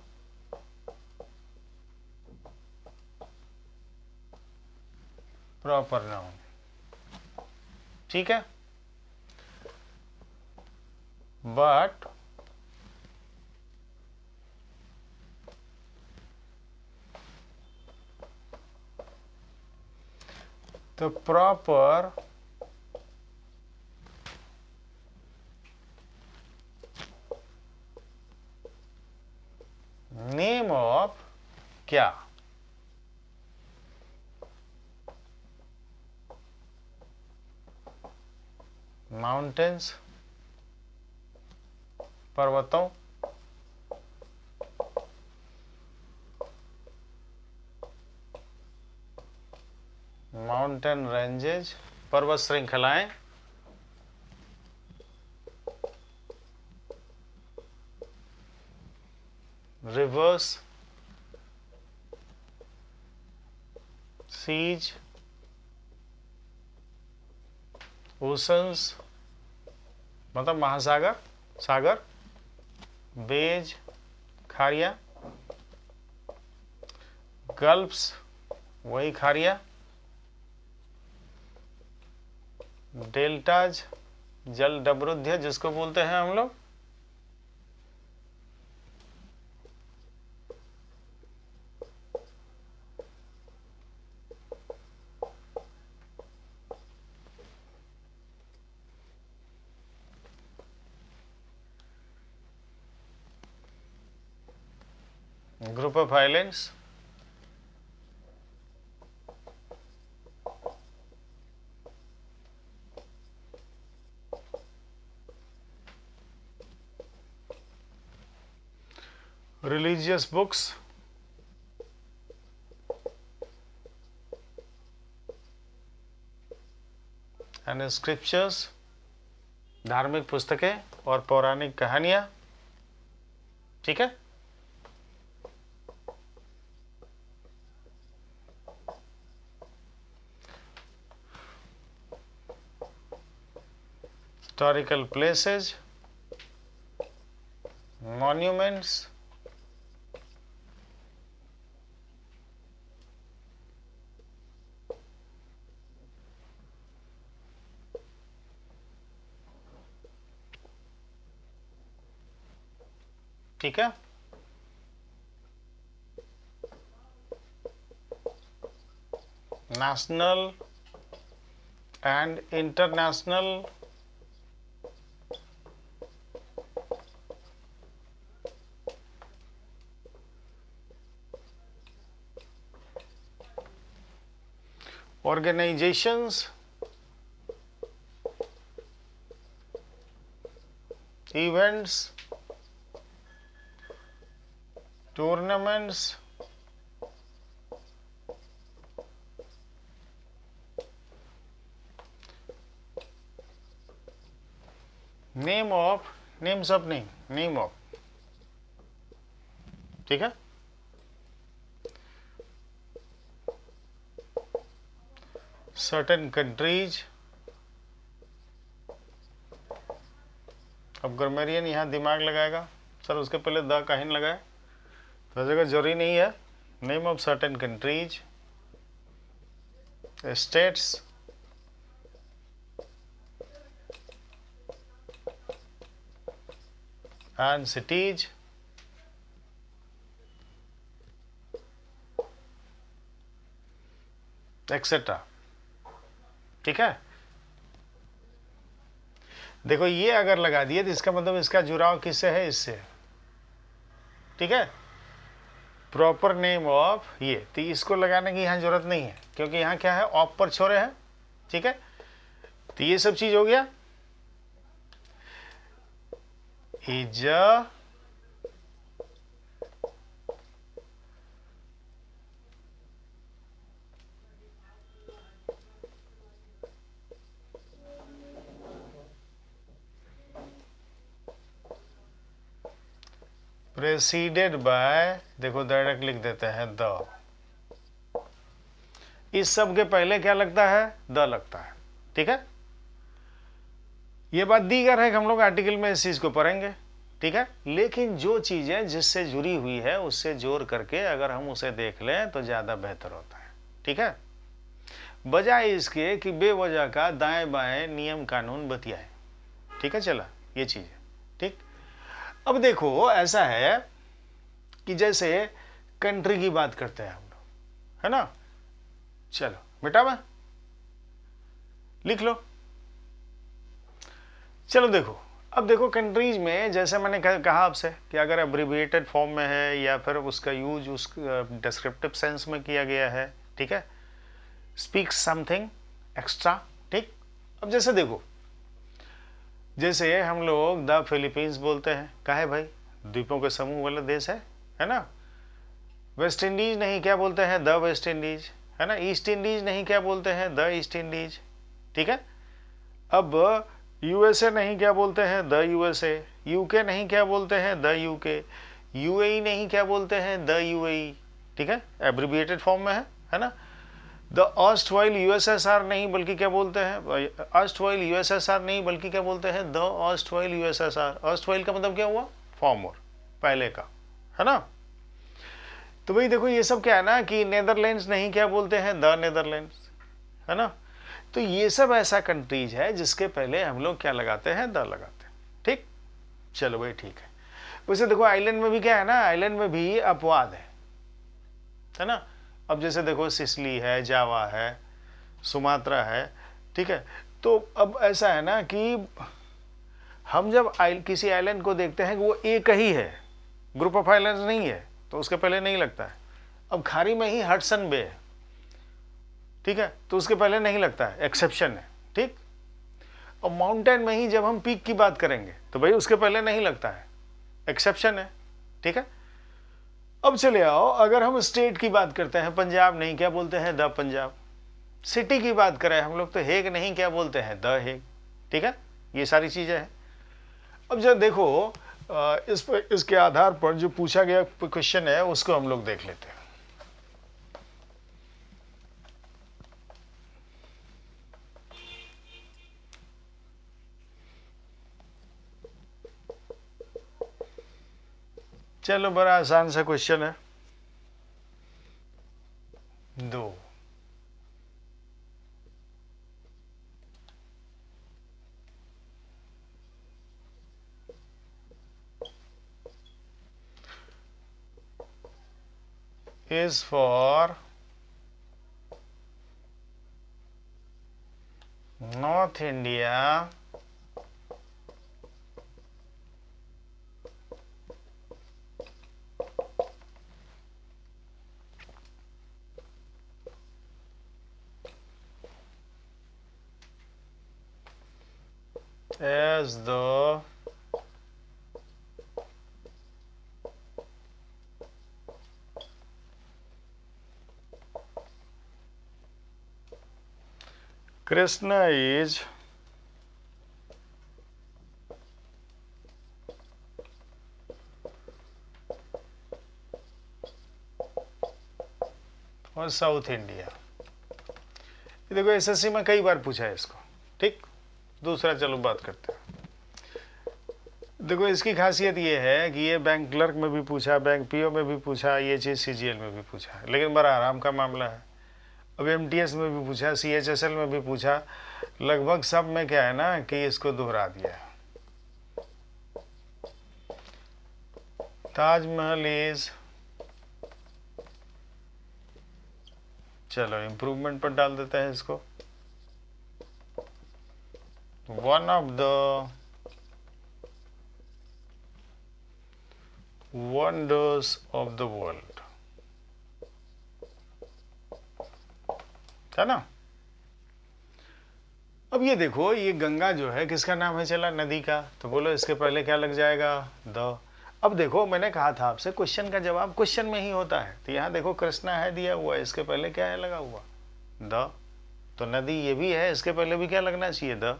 प्रॉपर नाउन। ठीक है, but the proper name of क्या, माउंटेन्स, पर्वतों, माउंटेन रेंजेज, पर्वत श्रृंखलाएं, रिवर्स, सीज, ओशंस मतलब महासागर, सागर, बेज खाड़िया, गल्फ्स वही खाड़िया, डेल्टाज जल डबरुद्ध जिसको बोलते हैं हम लोग, group of islands, religious books, and scriptures धार्मिक पुस्तकें और पौराणिक कहानियां। ठीक है, historical places, monuments, ठीक है, national and international organizations, events, tournaments, names of name of, ठीक है, certain countries। अब ग्रामरियन यहाँ दिमाग लगाएगा, सर उसके पहले द काहिन लगाए, तो जगह जरूरी नहीं है। Name of certain countries, states, and cities, etcetera. ठीक है, देखो ये अगर लगा दिए तो इसका मतलब इसका जुड़ाव किससे है, इससे। ठीक है, प्रॉपर नेम ऑफ ये, तो इसको लगाने की यहाँ जरूरत नहीं है क्योंकि यहाँ क्या है, ऑफ पर छोड़े हैं। ठीक है, तो ये सब चीज हो गया। इज प्रेसिडेड बाय, देखो डायरेक्ट लिख देते हैं द। इस सब के पहले क्या लगता है? द लगता है। ठीक है, ये बात दीगर है कि हम लोग आर्टिकल में इस चीज को पढ़ेंगे। ठीक है, लेकिन जो चीजें जिससे जुड़ी हुई है उससे जोड़ करके अगर हम उसे देख लें तो ज्यादा बेहतर होता है। ठीक है, बजाय इसके कि बेवजह का दाएं बाएं नियम कानून बतियाए। ठीक है, चला ये चीज है। ठीक, अब देखो ऐसा है कि जैसे कंट्री की बात करते हैं हम लोग, है ना। चलो बेटा मैं लिख लो। चलो देखो, अब देखो कंट्रीज में जैसे मैंने कहा आपसे कि अगर एब्रिविएटेड फॉर्म में है या फिर उसका यूज उस डिस्क्रिप्टिव सेंस में किया गया है। ठीक है, स्पीक समथिंग एक्स्ट्रा। ठीक, अब जैसे देखो, जैसे हम लोग द फिलीपींस बोलते हैं, काहे भाई? द्वीपों के समूह वाला देश है ना। वेस्ट इंडीज नहीं, क्या बोलते हैं? द वेस्ट इंडीज, है ना। ईस्ट इंडीज नहीं, क्या बोलते हैं? The east Indies. ठीक है, अब यूएसए नहीं, क्या बोलते हैं? The USA. यूके नहीं, क्या बोलते हैं? The UK. यूएई नहीं, क्या बोलते हैं? The UAE. ठीक है, एब्रिविएटेड फॉर्म में है ना। द ऑस्टवाइल यूएसएसआर नहीं, बल्कि क्या बोलते हैं? ऑस्टवाइल यूएसएसआर नहीं, बल्कि क्या बोलते हैं? The ऑस्टवाइल USSR. ऑस्टवाइल का मतलब क्या हुआ? फॉर्मर, पहले का, है ना। तो भाई देखो ये सब क्या है ना कि नेदरलैंड्स नहीं, क्या बोलते हैं? द नेदरलैंड्स, है ना। तो ये सब ऐसा कंट्रीज है जिसके पहले हम लोग क्या लगाते हैं? द लगाते हैं। ठीक, चलो भाई ठीक है। वैसे देखो आइलैंड में भी क्या है ना, आइलैंड में भी अपवाद है ना। अब जैसे देखो सिसिली है, जावा है, सुमात्रा है। ठीक है, तो अब ऐसा है ना कि हम जब किसी आइलैंड को देखते हैं कि वो एक ही है, ग्रुप ऑफ आइलैंड्स नहीं है, तो उसके पहले नहीं लगता है। अब खाड़ी में ही हडसन बे है, ठीक है, तो उसके पहले नहीं लगता है, एक्सेप्शन है। ठीक, और माउंटेन में ही जब हम पीक की बात करेंगे तो भाई उसके पहले नहीं लगता है, एक्सेप्शन है। ठीक है, अब चले आओ, अगर हम स्टेट की बात करते हैं, पंजाब नहीं, क्या बोलते हैं? द पंजाब। सिटी की बात करें हम लोग तो हेग नहीं, क्या बोलते हैं? The Hague. ठीक है, ये सारी चीजें हैं। अब जब देखो इसके आधार पर जो पूछा गया क्वेश्चन है उसको हम लोग देख लेते हैं। चलो बड़ा आसान सा क्वेश्चन है। दो is for North India as the Krishna is और साउथ इंडिया। ये देखो एसएससी में कई बार पूछा है इसको। ठीक, दूसरा चलो बात करते हैं। देखो इसकी खासियत ये है कि ये बैंक क्लर्क में भी पूछा, बैंक पीओ में भी पूछा, ये चीज़ सीजीएल में भी पूछा, लेकिन बड़ा आराम का मामला है। अब एमटीएस में भी पूछा, सीएचएसएल में भी पूछा, लगभग सब में क्या है ना कि इसको दोहरा दिया है। ताजमहल इज, चलो इम्प्रूवमेंट पर डाल देते हैं इसको, one of the wonders of the world, है ना। अब ये देखो, ये गंगा जो है किसका नाम है चला? नदी का। तो बोलो इसके पहले क्या लग जाएगा? द। अब देखो मैंने कहा था आपसे क्वेश्चन का जवाब क्वेश्चन में ही होता है। तो यहाँ देखो कृष्णा है दिया हुआ, इसके पहले क्या है लगा हुआ? द। तो नदी ये भी है, इसके पहले भी क्या लगना चाहिए? द।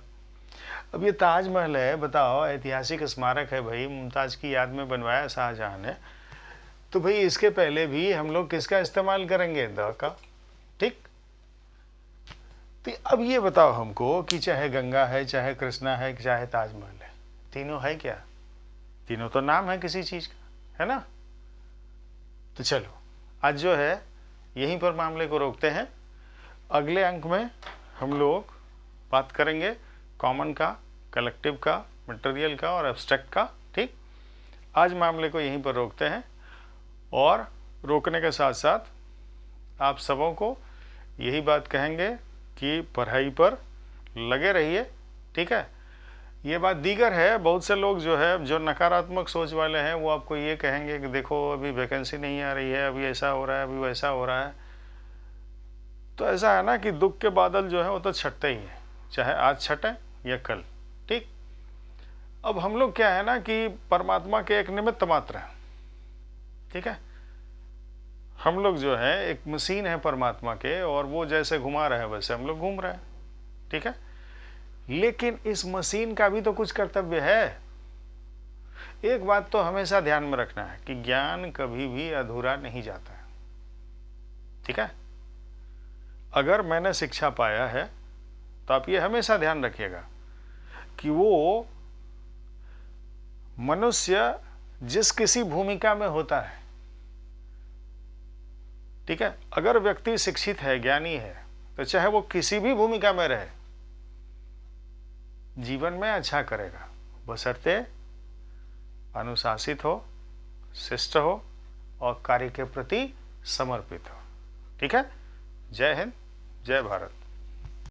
अब ये ताजमहल है, बताओ ऐतिहासिक स्मारक है भाई, मुमताज की याद में बनवाया शाहजहां ने। तो भाई इसके पहले भी हम लोग किसका इस्तेमाल करेंगे? द का। ठीक। तो अब ये बताओ हमको कि चाहे गंगा है, चाहे कृष्णा है, चाहे ताजमहल है, तीनों है क्या? तीनों तो नाम है किसी चीज का, है ना? तो चलो आज जो है यहीं पर मामले को रोकते हैं। अगले अंक में हम लोग बात करेंगे कॉमन का, कलेक्टिव का, मटेरियल का और एब्स्ट्रैक्ट का। ठीक। आज मामले को यहीं पर रोकते हैं और रोकने के साथ साथ आप सबों को यही बात कहेंगे कि पढ़ाई पर लगे रहिए। ठीक है। ये बात दीगर है, बहुत से लोग जो है जो नकारात्मक सोच वाले हैं वो आपको ये कहेंगे कि देखो अभी वैकेंसी नहीं आ रही है, अभी ऐसा हो रहा है, अभी वैसा हो रहा है। तो ऐसा है ना कि दुख के बादल जो है वो तो छटते ही हैं, चाहे आज छटें या कल। ठीक। अब हम लोग क्या है ना कि परमात्मा के एक निमित्त मात्र हैं। ठीक है। हम लोग जो है एक मशीन है परमात्मा के, और वो जैसे घुमा रहे हैं वैसे हम लोग घूम रहे हैं। ठीक है। लेकिन इस मशीन का भी तो कुछ कर्तव्य है। एक बात तो हमेशा ध्यान में रखना है कि ज्ञान कभी भी अधूरा नहीं जाता है। ठीक है। अगर मैंने शिक्षा पाया है तो आप ये हमेशा ध्यान रखिएगा कि वो मनुष्य जिस किसी भूमिका में होता है, ठीक है, अगर व्यक्ति शिक्षित है, ज्ञानी है, तो चाहे वो किसी भी भूमिका में रहे, जीवन में अच्छा करेगा, बशर्ते अनुशासित हो, शिष्ट हो और कार्य के प्रति समर्पित हो। ठीक है। जय हिंद, जय भारत।